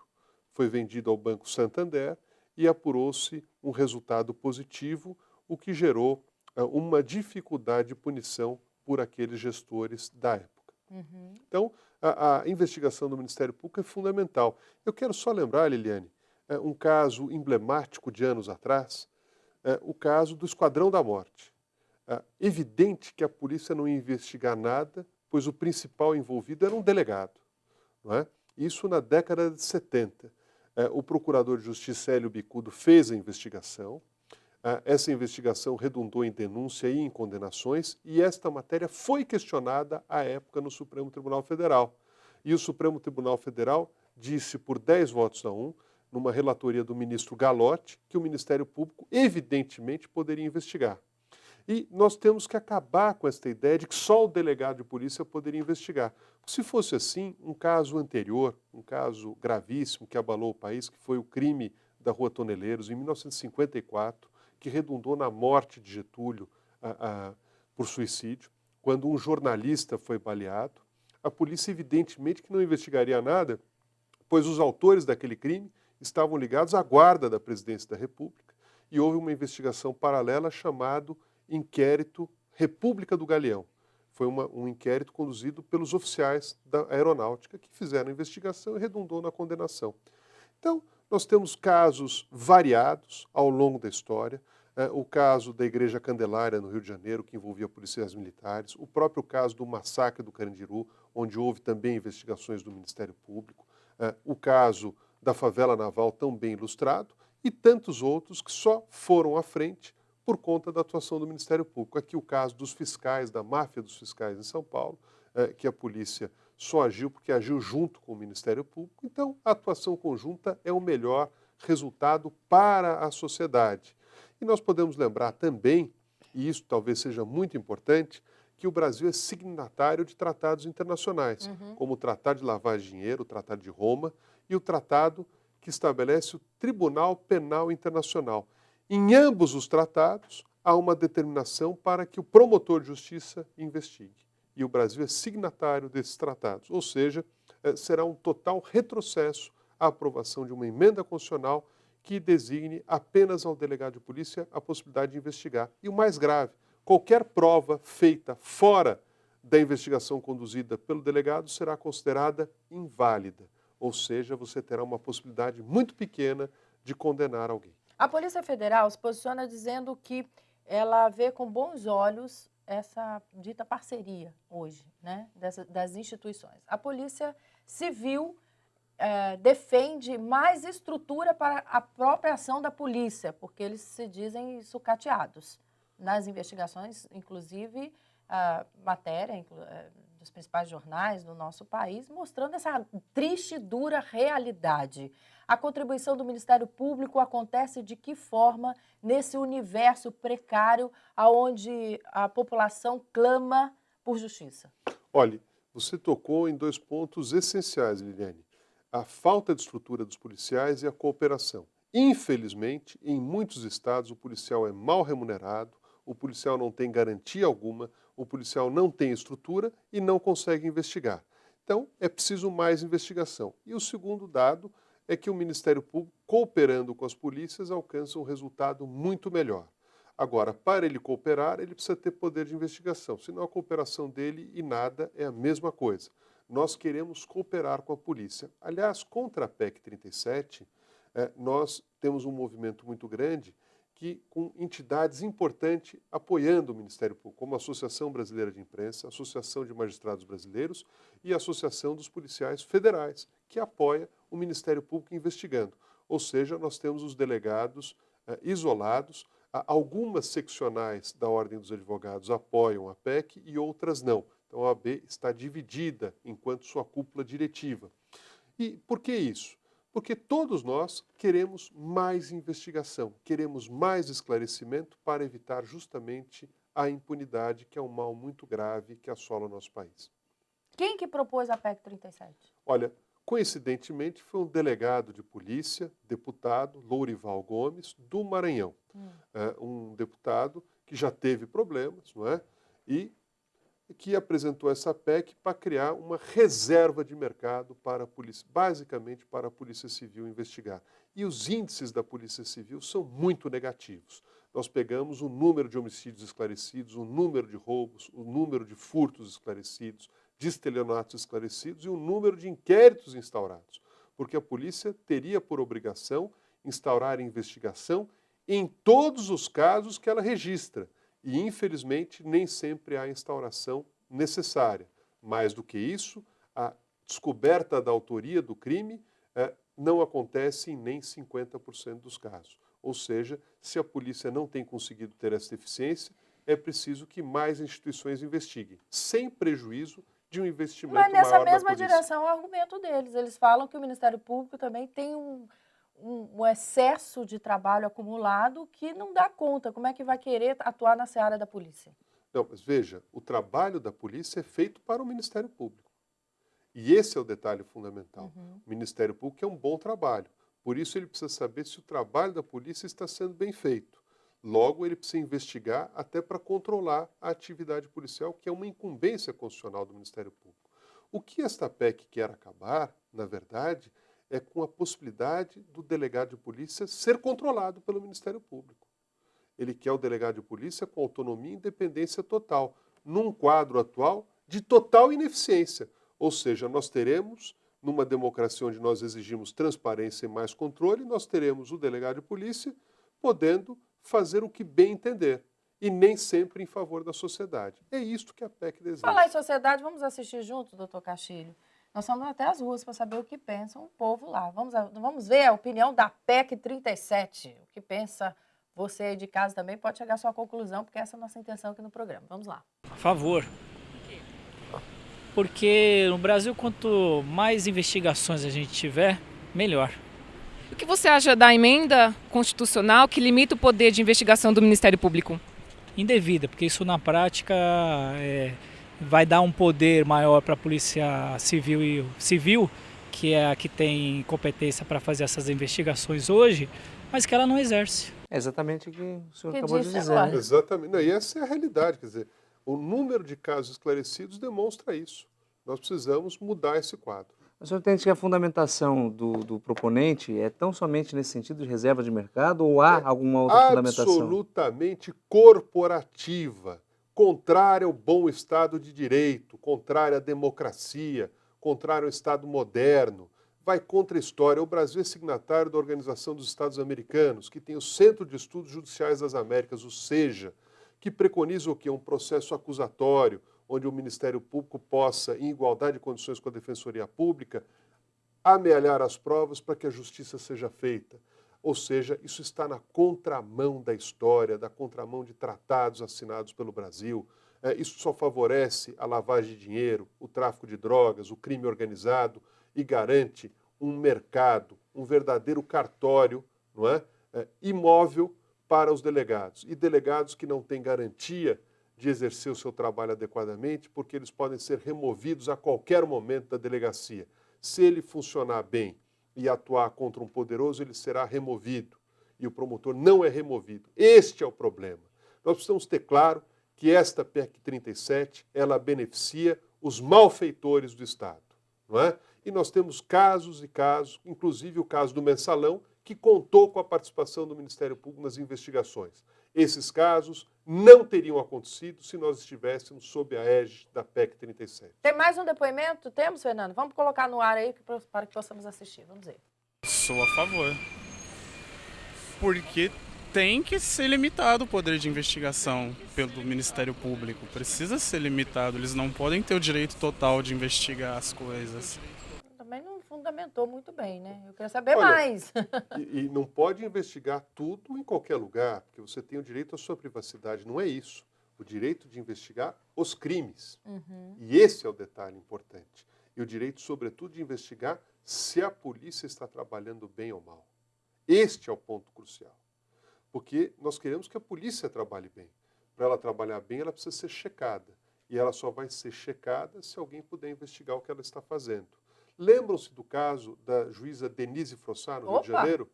ao Banco Santander e apurou-se um resultado positivo, o que gerou uma dificuldade de punição por aqueles gestores da época. Então, a investigação do Ministério Público é fundamental. Eu quero só lembrar, Liliane, um caso emblemático de anos atrás, o caso do Esquadrão da Morte. Evidente que a polícia não ia investigar nada, pois o principal envolvido era um delegado. Não é? Isso na década de 70. O procurador de justiça Hélio Bicudo fez a investigação. Essa investigação redundou em denúncia e em condenações, e esta matéria foi questionada à época no Supremo Tribunal Federal. E o Supremo Tribunal Federal disse por 10 votos a 1, numa relatoria do ministro Galotti, que o Ministério Público evidentemente poderia investigar. E nós temos que acabar com esta ideia de que só o delegado de polícia poderia investigar. Se fosse assim, um caso anterior, um caso gravíssimo que abalou o país, que foi o crime da Rua Toneleiros, em 1954, que redundou na morte de Getúlio por suicídio, quando um jornalista foi baleado, a polícia evidentemente que não investigaria nada, pois os autores daquele crime estavam ligados à guarda da Presidência da República e houve uma investigação paralela chamado Inquérito República do Galeão. Foi um inquérito conduzido pelos oficiais da aeronáutica que fizeram a investigação e redundou na condenação. Então, nós temos casos variados ao longo da história. O caso da Igreja Candelária, no Rio de Janeiro, que envolvia policiais militares. O próprio caso do massacre do Carandiru, onde houve também investigações do Ministério Público. O caso da favela naval, tão bem ilustrado. E tantos outros que só foram à frente por conta da atuação do Ministério Público. Aqui o caso dos fiscais, da máfia dos fiscais em São Paulo, que a polícia só agiu porque agiu junto com o Ministério Público. Então, a atuação conjunta é o melhor resultado para a sociedade. E nós podemos lembrar também, e isso talvez seja muito importante, que o Brasil é signatário de tratados internacionais, como o Tratado de Lavagem de Dinheiro, o Tratado de Roma e o tratado que estabelece o Tribunal Penal Internacional. Em ambos os tratados, há uma determinação para que o promotor de justiça investigue. E o Brasil é signatário desses tratados, ou seja, será um total retrocesso a aprovação de uma emenda constitucional que designe apenas ao delegado de polícia a possibilidade de investigar. E o mais grave, qualquer prova feita fora da investigação conduzida pelo delegado será considerada inválida, ou seja, você terá uma possibilidade muito pequena de condenar alguém. A Polícia Federal se posiciona dizendo que ela vê com bons olhos essa dita parceria hoje, né, das instituições. A Polícia Civil defende mais estrutura para a própria ação da polícia, porque eles se dizem sucateados. Nas investigações, inclusive, a matéria dos principais jornais do nosso país, mostrando essa triste e dura realidade. A contribuição do Ministério Público acontece de que forma nesse universo precário onde a população clama por justiça? Olha, você tocou em 2 pontos essenciais, Liliane. A falta de estrutura dos policiais e a cooperação. Infelizmente, em muitos estados, o policial é mal remunerado, o policial não tem garantia alguma, o policial não tem estrutura e não consegue investigar. Então, é preciso mais investigação. E o segundo dado é que o Ministério Público, cooperando com as polícias, alcança um resultado muito melhor. Agora, para ele cooperar, ele precisa ter poder de investigação, senão a cooperação dele e nada é a mesma coisa. Nós queremos cooperar com a polícia. Aliás, contra a PEC 37, nós temos um movimento muito grande com entidades importantes apoiando o Ministério Público, como a Associação Brasileira de Imprensa, a Associação de Magistrados Brasileiros e a Associação dos Policiais Federais, que apoia o Ministério Público investigando. Ou seja, nós temos os delegados isolados, algumas seccionais da Ordem dos Advogados apoiam a PEC e outras não. Então a OAB está dividida enquanto sua cúpula diretiva. E por que isso? Porque todos nós queremos mais investigação, queremos mais esclarecimento para evitar justamente a impunidade, que é um mal muito grave que assola o nosso país. Quem que propôs a PEC 37? Olha, coincidentemente foi um delegado de polícia, deputado, Lourival Gomes, do Maranhão. Um deputado que já teve problemas, não é? E que apresentou essa PEC para criar uma reserva de mercado para a polícia, basicamente para a Polícia Civil investigar. E os índices da Polícia Civil são muito negativos. Nós pegamos o número de homicídios esclarecidos, o número de roubos, o número de furtos esclarecidos, de estelionatos esclarecidos e o número de inquéritos instaurados. Porque a polícia teria por obrigação instaurar investigação em todos os casos que ela registra. E, infelizmente, nem sempre há instauração necessária. Mais do que isso, a descoberta da autoria do crime não acontece em nem 50% dos casos. Ou seja, se a polícia não tem conseguido ter essa eficiência, é preciso que mais instituições investiguem, sem prejuízo de um investimento maior da polícia. Mas nessa mesma direção é o argumento deles. Eles falam que o Ministério Público também tem um excesso de trabalho acumulado que não dá conta. Como é que vai querer atuar na seara da polícia? Não, mas veja, o trabalho da polícia é feito para o Ministério Público. E esse é o detalhe fundamental. O Ministério Público é um bom trabalho. Por isso ele precisa saber se o trabalho da polícia está sendo bem feito. Logo, ele precisa investigar até para controlar a atividade policial, que é uma incumbência constitucional do Ministério Público. O que esta PEC quer acabar, na verdade, é com a possibilidade do delegado de polícia ser controlado pelo Ministério Público. Ele quer o delegado de polícia com autonomia e independência total, num quadro atual de total ineficiência. Ou seja, nós teremos, numa democracia onde nós exigimos transparência e mais controle, nós teremos o delegado de polícia podendo fazer o que bem entender, e nem sempre em favor da sociedade. É isto que a PEC deseja. Falar em sociedade, vamos assistir juntos, doutor Castilho? Nós vamos até as ruas para saber o que pensa o povo lá. Vamos ver a opinião da PEC 37. O que pensa você aí de casa também pode chegar à sua conclusão, porque essa é a nossa intenção aqui no programa. Vamos lá. A favor. Porque no Brasil, quanto mais investigações a gente tiver, melhor. O que você acha da emenda constitucional que limita o poder de investigação do Ministério Público? Indevida, porque isso na prática vai dar um poder maior para a Polícia Civil, que é a que tem competência para fazer essas investigações hoje, mas que ela não exerce. É exatamente o que o senhor Que acabou de disse dizer. agora. Né? Exatamente. Não, e essa é a realidade. Quer dizer, o número de casos esclarecidos demonstra isso. Nós precisamos mudar esse quadro. O senhor entende que a fundamentação do proponente é tão somente nesse sentido de reserva de mercado ou há alguma outra fundamentação? Absolutamente corporativa, contrária ao bom Estado de Direito, contrária à democracia, contrária ao Estado moderno. Vai contra a história. O Brasil é signatário da Organização dos Estados Americanos, que tem o Centro de Estudos Judiciais das Américas, o SEJA, que preconiza o quê? Um processo acusatório, onde o Ministério Público possa, em igualdade de condições com a Defensoria Pública, amealhar as provas para que a justiça seja feita. Ou seja, isso está na contramão da história, da contramão de tratados assinados pelo Brasil. Isso só favorece a lavagem de dinheiro, o tráfico de drogas, o crime organizado e garante um mercado, um verdadeiro cartório, não é? Imóvel para os delegados. E delegados que não têm garantia de exercer o seu trabalho adequadamente, porque eles podem ser removidos a qualquer momento da delegacia. Se ele funcionar bem e atuar contra um poderoso, ele será removido. E o promotor não é removido. Este é o problema. Nós precisamos ter claro que esta PEC 37, ela beneficia os malfeitores do Estado, não é? E nós temos casos e casos, inclusive o caso do Mensalão, que contou com a participação do Ministério Público nas investigações. Esses casos não teriam acontecido se nós estivéssemos sob a égide da PEC 37. Tem mais um depoimento? Temos, Fernando? Vamos colocar no ar aí para que possamos assistir. Vamos ver. Sou a favor. Porque tem que ser limitado o poder de investigação pelo Ministério Público. Precisa ser limitado, eles não podem ter o direito total de investigar as coisas. Também não fundamentou muito bem, né? Eu queria saber mais. E não pode investigar tudo em qualquer lugar, porque você tem o direito à sua privacidade. Não é isso. O direito de investigar os crimes. E esse é o detalhe importante. E o direito, sobretudo, de investigar se a polícia está trabalhando bem ou mal. Este é o ponto crucial. Porque nós queremos que a polícia trabalhe bem. Para ela trabalhar bem, ela precisa ser checada. E ela só vai ser checada se alguém puder investigar o que ela está fazendo. Lembram-se do caso da juíza Denise Frossard, no Rio de Janeiro?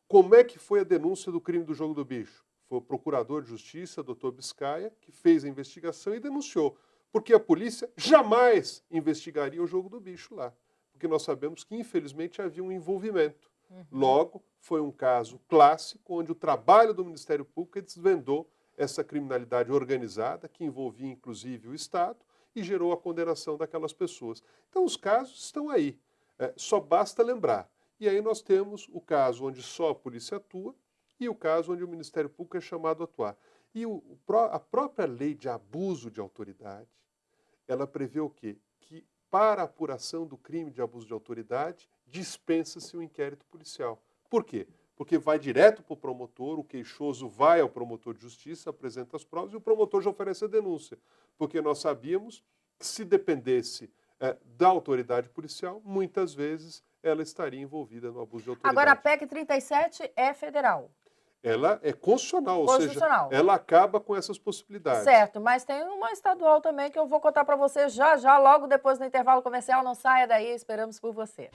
Como é que foi a denúncia do crime do jogo do bicho? Foi o procurador de justiça, doutor Biscaia, que fez a investigação e denunciou. Porque a polícia jamais investigaria o jogo do bicho lá. Porque nós sabemos que, infelizmente, havia um envolvimento. Logo, foi um caso clássico onde o trabalho do Ministério Público desvendou essa criminalidade organizada, que envolvia, inclusive, o Estado, e gerou a condenação daquelas pessoas. Então, os casos estão aí. Só basta lembrar. E aí nós temos o caso onde só a polícia atua e o caso onde o Ministério Público é chamado a atuar. E a própria lei de abuso de autoridade, ela prevê o quê? Que para a apuração do crime de abuso de autoridade, dispensa-se o inquérito policial. Por quê? Porque vai direto para o promotor, o queixoso vai ao promotor de justiça, apresenta as provas e o promotor já oferece a denúncia. Porque nós sabíamos que se dependesse da autoridade policial, muitas vezes ela estaria envolvida no abuso de autoridade. Agora, a PEC 37 é federal. Ela é constitucional, ou seja, ela acaba com essas possibilidades. Certo, mas tem uma estadual também que eu vou contar para você já, logo depois do intervalo comercial. Não saia daí, esperamos por você.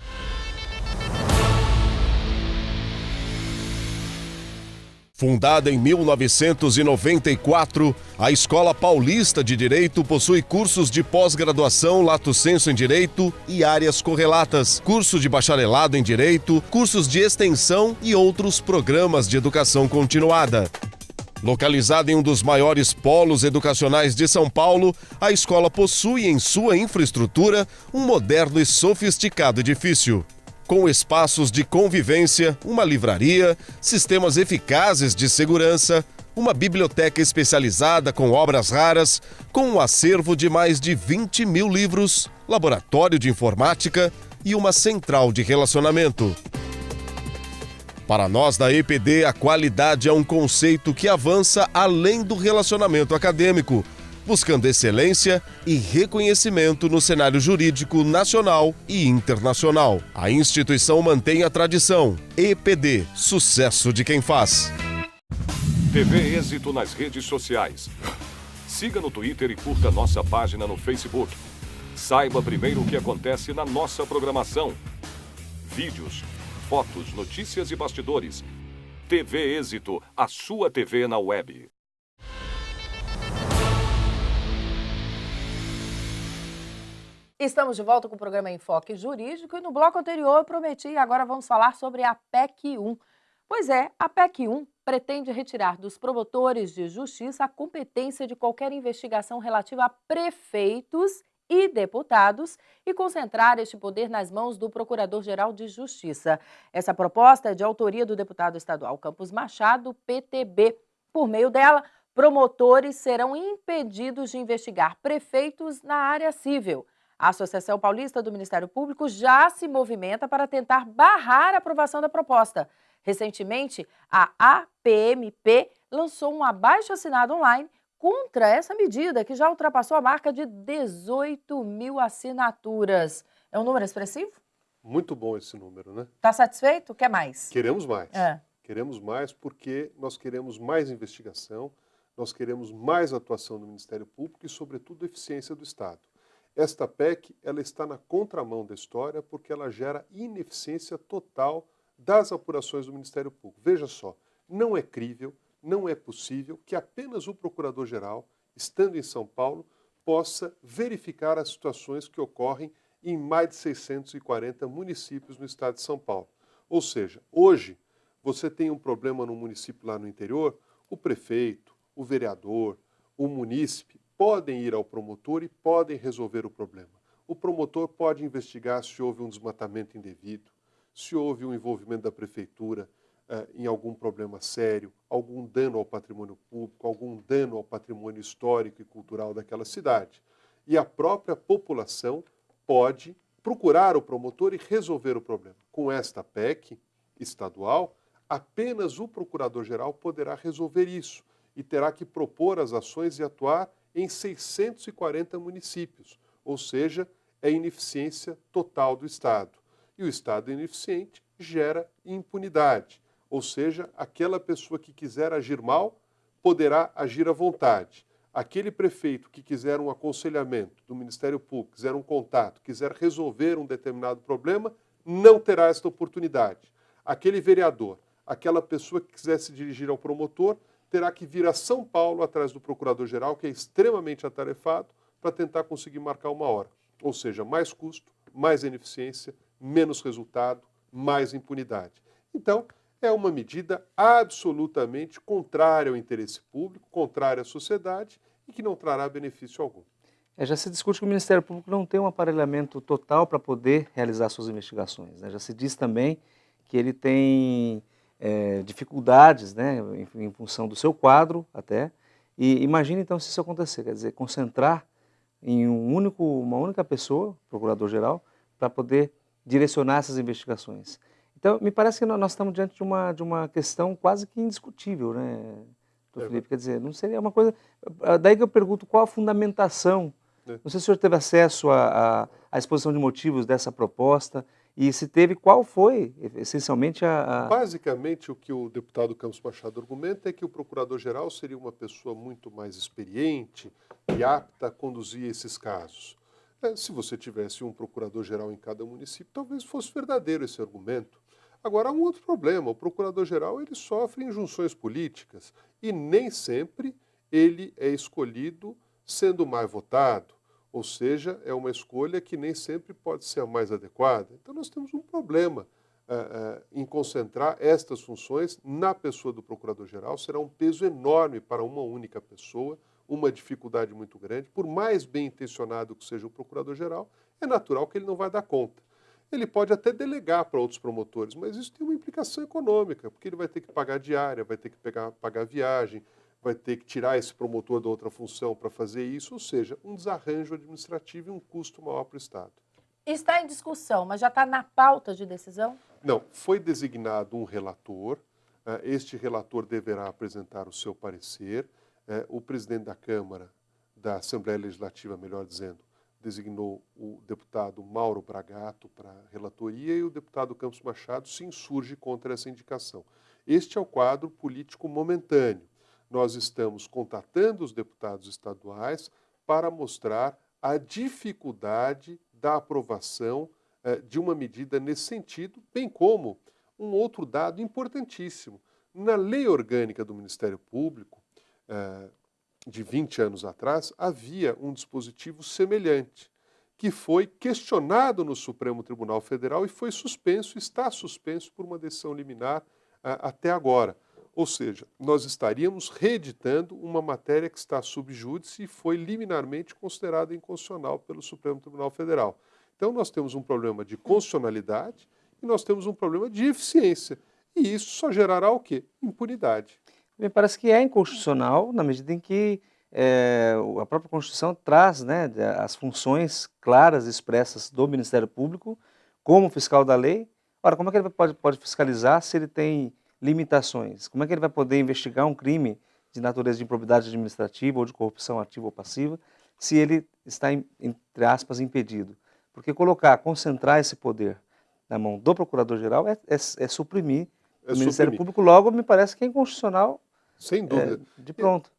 Fundada em 1994, a Escola Paulista de Direito possui cursos de pós-graduação lato sensu em Direito e áreas correlatas, curso de bacharelado em Direito, cursos de extensão e outros programas de educação continuada. Localizada em um dos maiores polos educacionais de São Paulo, a escola possui em sua infraestrutura um moderno e sofisticado edifício. Com espaços de convivência, uma livraria, sistemas eficazes de segurança, uma biblioteca especializada com obras raras, com um acervo de mais de 20 mil livros, laboratório de informática e uma central de relacionamento. Para nós da EPD, a qualidade é um conceito que avança além do relacionamento acadêmico, buscando excelência e reconhecimento no cenário jurídico nacional e internacional. A instituição mantém a tradição. EPD, sucesso de quem faz. TV Êxito nas redes sociais. Siga no Twitter e curta nossa página no Facebook. Saiba primeiro o que acontece na nossa programação. Vídeos, fotos, notícias e bastidores. TV Êxito, a sua TV na web. Estamos de volta com o programa Enfoque Jurídico e no bloco anterior eu prometi e agora vamos falar sobre a PEC 1. Pois é, a PEC 1 pretende retirar dos promotores de justiça a competência de qualquer investigação relativa a prefeitos e deputados e concentrar este poder nas mãos do Procurador-Geral de Justiça. Essa proposta é de autoria do deputado estadual Campos Machado, PTB. Por meio dela, promotores serão impedidos de investigar prefeitos na área civil. A Associação Paulista do Ministério Público já se movimenta para tentar barrar a aprovação da proposta. Recentemente, a APMP lançou um abaixo-assinado online contra essa medida, que já ultrapassou a marca de 18 mil assinaturas. É um número expressivo? Muito bom esse número, né? Está satisfeito? Quer mais? Queremos mais. Queremos mais porque nós queremos mais investigação, nós queremos mais atuação do Ministério Público e, sobretudo, eficiência do Estado. Esta PEC ela está na contramão da história porque ela gera ineficiência total das apurações do Ministério Público. Veja só, não é crível, não é possível que apenas o Procurador-Geral, estando em São Paulo, possa verificar as situações que ocorrem em mais de 640 municípios no estado de São Paulo. Ou seja, hoje você tem um problema no município lá no interior, o prefeito, o vereador, o munícipe podem ir ao promotor e podem resolver o problema. O promotor pode investigar se houve um desmatamento indevido, se houve um envolvimento da prefeitura em algum problema sério, algum dano ao patrimônio público, algum dano ao patrimônio histórico e cultural daquela cidade. E a própria população pode procurar o promotor e resolver o problema. Com esta PEC estadual, apenas o procurador-geral poderá resolver isso e terá que propor as ações e atuar em 640 municípios, ou seja, é ineficiência total do Estado. E o Estado ineficiente gera impunidade, ou seja, aquela pessoa que quiser agir mal poderá agir à vontade. Aquele prefeito que quiser um aconselhamento do Ministério Público, quiser um contato, quiser resolver um determinado problema, não terá esta oportunidade. Aquele vereador, aquela pessoa que quiser se dirigir ao promotor, terá que vir a São Paulo atrás do procurador-geral, que é extremamente atarefado, para tentar conseguir marcar uma hora. Ou seja, mais custo, mais ineficiência, menos resultado, mais impunidade. Então, é uma medida absolutamente contrária ao interesse público, contrária à sociedade e que não trará benefício algum. Já se discute que o Ministério Público não tem um aparelhamento total para poder realizar suas investigações, né? Já se diz também que ele tem dificuldades, né, em função do seu quadro até. E imagine então se isso acontecer, quer dizer, concentrar em uma única pessoa, procurador-geral, para poder direcionar essas investigações. Então, me parece que nós estamos diante de uma questão quase que indiscutível, né, doutor Felipe? Quer dizer, não seria uma coisa... Daí que eu pergunto qual a fundamentação. Não sei se o senhor teve acesso à exposição de motivos dessa proposta e se teve, qual foi, essencialmente, Basicamente, o que o deputado Campos Machado argumenta é que o procurador-geral seria uma pessoa muito mais experiente e apta a conduzir esses casos. Se você tivesse um procurador-geral em cada município, talvez fosse verdadeiro esse argumento. Agora, há um outro problema. O procurador-geral ele sofre injunções políticas e nem sempre ele é escolhido sendo mais votado. Ou seja, é uma escolha que nem sempre pode ser a mais adequada. Então, nós temos um problema em concentrar estas funções na pessoa do procurador-geral. Será um peso enorme para uma única pessoa, uma dificuldade muito grande. Por mais bem intencionado que seja o procurador-geral, é natural que ele não vai dar conta. Ele pode até delegar para outros promotores, mas isso tem uma implicação econômica, porque ele vai ter que pagar diária, vai ter que pagar viagem, vai ter que tirar esse promotor da outra função para fazer isso, ou seja, um desarranjo administrativo e um custo maior para o Estado. Está em discussão, mas já está na pauta de decisão? Não, foi designado um relator, este relator deverá apresentar o seu parecer, o presidente da Câmara, da Assembleia Legislativa, melhor dizendo, designou o deputado Mauro Bragato para a relatoria e o deputado Campos Machado se insurge contra essa indicação. Este é o quadro político momentâneo. Nós estamos contatando os deputados estaduais para mostrar a dificuldade da aprovação de uma medida nesse sentido, bem como um outro dado importantíssimo. Na lei orgânica do Ministério Público, de 20 anos atrás, havia um dispositivo semelhante, que foi questionado no Supremo Tribunal Federal e foi suspenso, está suspenso por uma decisão liminar até agora. Ou seja, nós estaríamos reeditando uma matéria que está sub júdice e foi liminarmente considerada inconstitucional pelo Supremo Tribunal Federal. Então, nós temos um problema de constitucionalidade e nós temos um problema de eficiência. E isso só gerará o quê? Impunidade. Me parece que é inconstitucional na medida em que a própria Constituição traz, né, as funções claras e expressas do Ministério Público como fiscal da lei. Ora, como é que ele pode fiscalizar se ele tem limitações? Como é que ele vai poder investigar um crime de natureza de improbidade administrativa ou de corrupção ativa ou passiva se ele está, entre aspas, impedido? Porque concentrar esse poder na mão do Procurador-Geral é suprimir o Ministério Público. Logo, me parece que é inconstitucional. Sem dúvida. De pronto.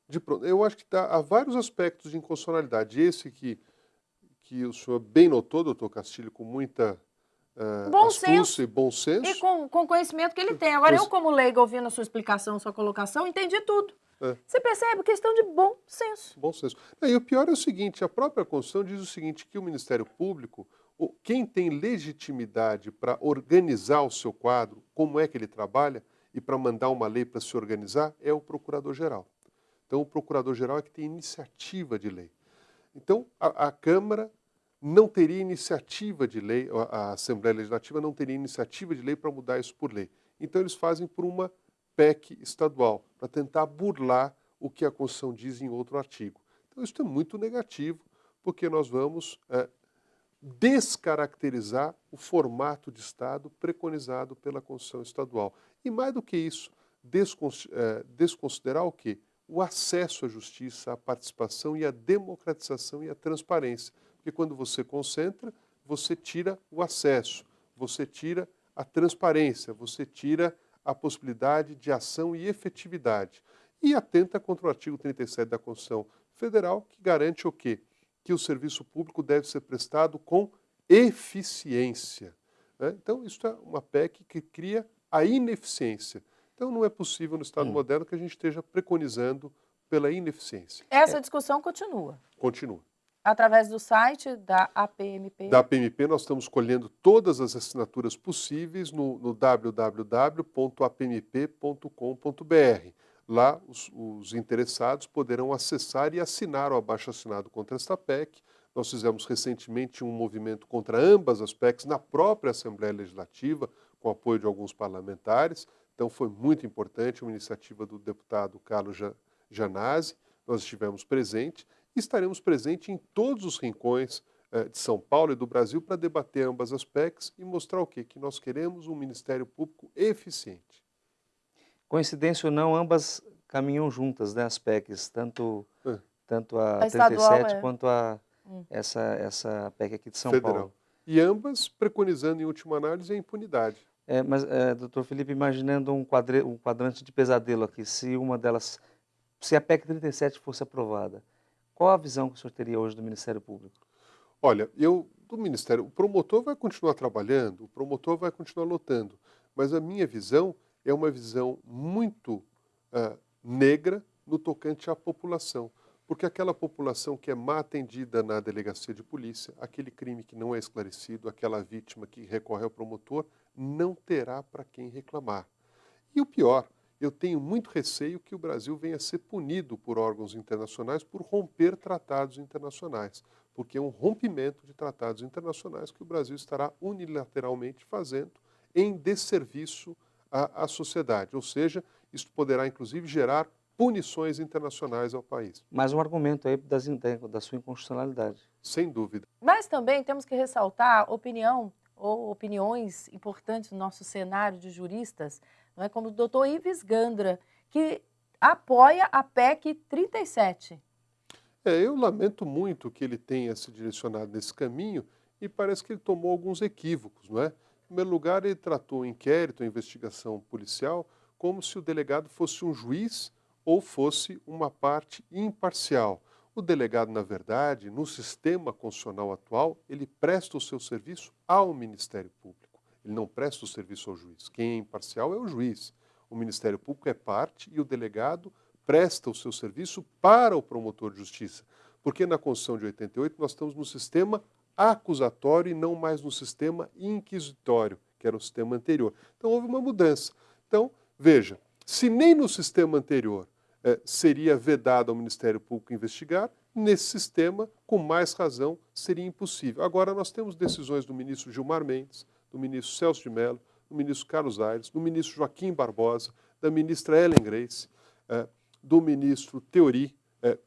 Eu acho que há vários aspectos de inconstitucionalidade. Esse que o senhor bem notou, doutor Castilho, com muita astúcia e bom senso. E com o conhecimento que ele tem. Agora, eu como leigo, ouvindo a sua explicação, a sua colocação, entendi tudo. Você percebe? Questão de bom senso. Bom senso. E o pior é o seguinte, a própria Constituição diz o seguinte, que o Ministério Público, quem tem legitimidade para organizar o seu quadro, como é que ele trabalha, e para mandar uma lei para se organizar, é o Procurador-Geral. Então, o Procurador-Geral é que tem iniciativa de lei. Então, a Câmara não teria iniciativa de lei, a Assembleia Legislativa não teria iniciativa de lei para mudar isso por lei. Então eles fazem por uma PEC estadual, para tentar burlar o que a Constituição diz em outro artigo. Então isso é muito negativo, porque nós vamos descaracterizar o formato de Estado preconizado pela Constituição estadual. E mais do que isso, desconsiderar o quê? O acesso à justiça, a participação e a democratização e a transparência. Porque quando você concentra, você tira o acesso, você tira a transparência, você tira a possibilidade de ação e efetividade. E atenta contra o artigo 37 da Constituição Federal, que garante o quê? Que o serviço público deve ser prestado com eficiência. Né? Então, isso é uma PEC que cria a ineficiência. Então, não é possível no Estado moderno que a gente esteja preconizando pela ineficiência. Essa discussão continua. Continua. Através do site da APMP. Da APMP, nós estamos colhendo todas as assinaturas possíveis no www.apmp.com.br. Lá, os interessados poderão acessar e assinar o abaixo-assinado contra esta PEC. Nós fizemos recentemente um movimento contra ambas as PECs na própria Assembleia Legislativa, com apoio de alguns parlamentares. Então, foi muito importante uma iniciativa do deputado Carlos Janazzi. Nós estivemos presentes e estaremos presentes em todos os rincões de São Paulo e do Brasil para debater ambas as PECs e mostrar o quê? Que nós queremos um Ministério Público eficiente. Coincidência ou não, ambas caminham juntas, né, as PECs, tanto a 37 quanto a essa PEC aqui de São Federal. Paulo. E ambas preconizando, em última análise, a impunidade. Mas, doutor Felipe, imaginando um quadrante de pesadelo aqui, se a PEC 37 fosse aprovada, qual a visão que o senhor teria hoje do Ministério Público? Olha, do Ministério, o promotor vai continuar trabalhando, o promotor vai continuar lutando, mas a minha visão é uma visão muito negra no tocante à população. Porque aquela população que é má atendida na delegacia de polícia, aquele crime que não é esclarecido, aquela vítima que recorre ao promotor, não terá para quem reclamar. E o pior, eu tenho muito receio que o Brasil venha a ser punido por órgãos internacionais por romper tratados internacionais. Porque é um rompimento de tratados internacionais que o Brasil estará unilateralmente fazendo em desserviço à sociedade. Ou seja, isso poderá inclusive gerar punições internacionais ao país. Mais um argumento aí da sua inconstitucionalidade. Sem dúvida. Mas também temos que ressaltar opiniões importantes no nosso cenário de juristas, não é, como o doutor Ives Gandra, que apoia a PEC 37. Eu lamento muito que ele tenha se direcionado nesse caminho e parece que ele tomou alguns equívocos, não é? Em primeiro lugar, ele tratou o inquérito, a investigação policial, como se o delegado fosse um juiz ou fosse uma parte imparcial. O delegado, na verdade, no sistema constitucional atual, ele presta o seu serviço ao Ministério Público. Ele não presta o serviço ao juiz. Quem é imparcial é o juiz. O Ministério Público é parte e o delegado presta o seu serviço para o promotor de justiça. Porque na Constituição de 88 nós estamos no sistema acusatório e não mais no sistema inquisitório, que era o sistema anterior. Então houve uma mudança. Então, veja, se nem no sistema anterior seria vedado ao Ministério Público investigar, nesse sistema, com mais razão, seria impossível. Agora, nós temos decisões do ministro Gilmar Mendes, do ministro Celso de Mello, do ministro Carlos Aires, do ministro Joaquim Barbosa, da ministra Ellen Grace, do ministro Theory,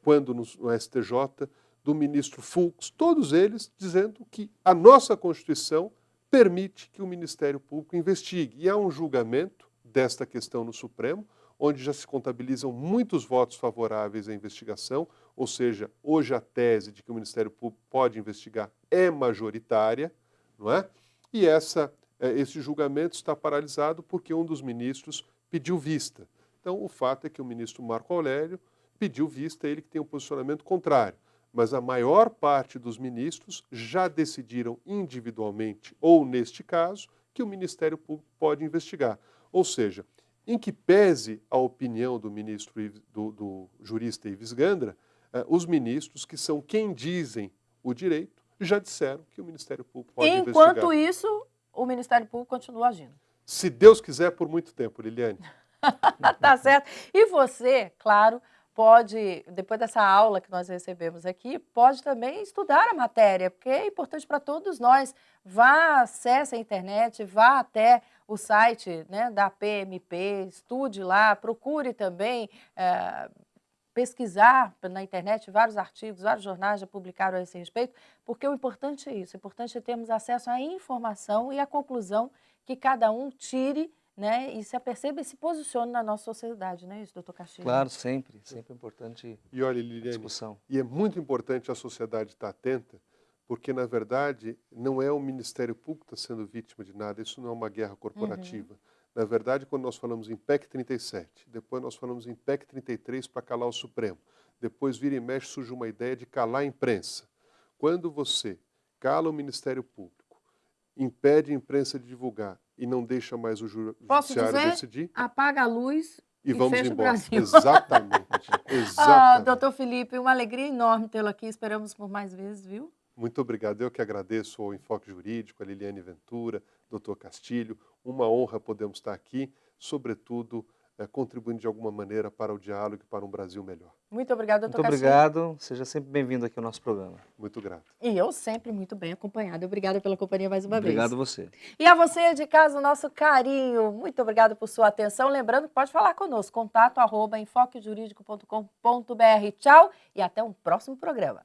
quando no STJ, do ministro Fux, todos eles dizendo que a nossa Constituição permite que o Ministério Público investigue. E há um julgamento desta questão no Supremo, onde já se contabilizam muitos votos favoráveis à investigação, ou seja, hoje a tese de que o Ministério Público pode investigar é majoritária, não é? E esse julgamento está paralisado porque um dos ministros pediu vista. Então, o fato é que o ministro Marco Aurélio pediu vista, ele que tem um posicionamento contrário. Mas a maior parte dos ministros já decidiram individualmente, ou neste caso, que o Ministério Público pode investigar. Ou seja, em que pese a opinião do ministro, do jurista Ives Gandra, os ministros, que são quem dizem o direito, já disseram que o Ministério Público pode investigar. Enquanto isso, o Ministério Público continua agindo. Se Deus quiser, por muito tempo, Liliane. Tá certo. E você, claro, pode, depois dessa aula que nós recebemos aqui, pode também estudar a matéria, porque é importante para todos nós. Vá, acesse a internet, vá até o site, né, da PMP, estude lá, procure também pesquisar na internet vários artigos, vários jornais já publicaram a esse respeito, porque o importante é isso, o importante é termos acesso à informação e à conclusão que cada um tire, né, e se aperceba e se posicione na nossa sociedade, não é isso, doutor Castilho? Claro, sempre é importante e olha, Liliane, a discussão. E é muito importante a sociedade estar atenta, porque, na verdade, não é o Ministério Público que está sendo vítima de nada, isso não é uma guerra corporativa. Na verdade, quando nós falamos em PEC 37, depois nós falamos em PEC 33 para calar o Supremo, depois vira e mexe surge uma ideia de calar a imprensa. Quando você cala o Ministério Público, impede a imprensa de divulgar e não deixa mais o judiciário decidir, apaga a luz e vamos fecha embora. O Brasil. Exatamente. Exatamente. Doutor Felipe, uma alegria enorme tê-lo aqui, esperamos por mais vezes, viu? Muito obrigado. Eu que agradeço ao Enfoque Jurídico, a Liliane Ventura, doutor Castilho. Uma honra podermos estar aqui, sobretudo contribuindo de alguma maneira para o diálogo e para um Brasil melhor. Muito obrigado, doutor Castilho. Muito obrigado. Seja sempre bem-vindo aqui ao nosso programa. Muito grato. E eu sempre muito bem acompanhada. Obrigada pela companhia mais uma vez. Obrigado a você. E a você de casa, o nosso carinho. Muito obrigado por sua atenção. Lembrando que pode falar conosco. contato@enfoquejuridico.com.br. Tchau e até um próximo programa.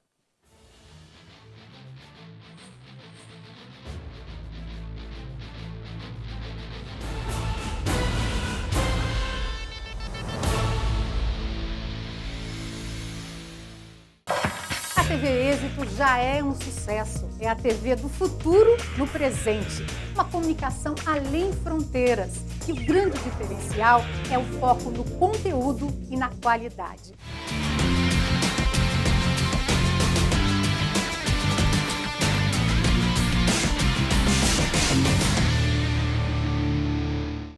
A TV Êxito já é um sucesso. É a TV do futuro no presente. Uma comunicação além fronteiras. E o grande diferencial é o foco no conteúdo e na qualidade.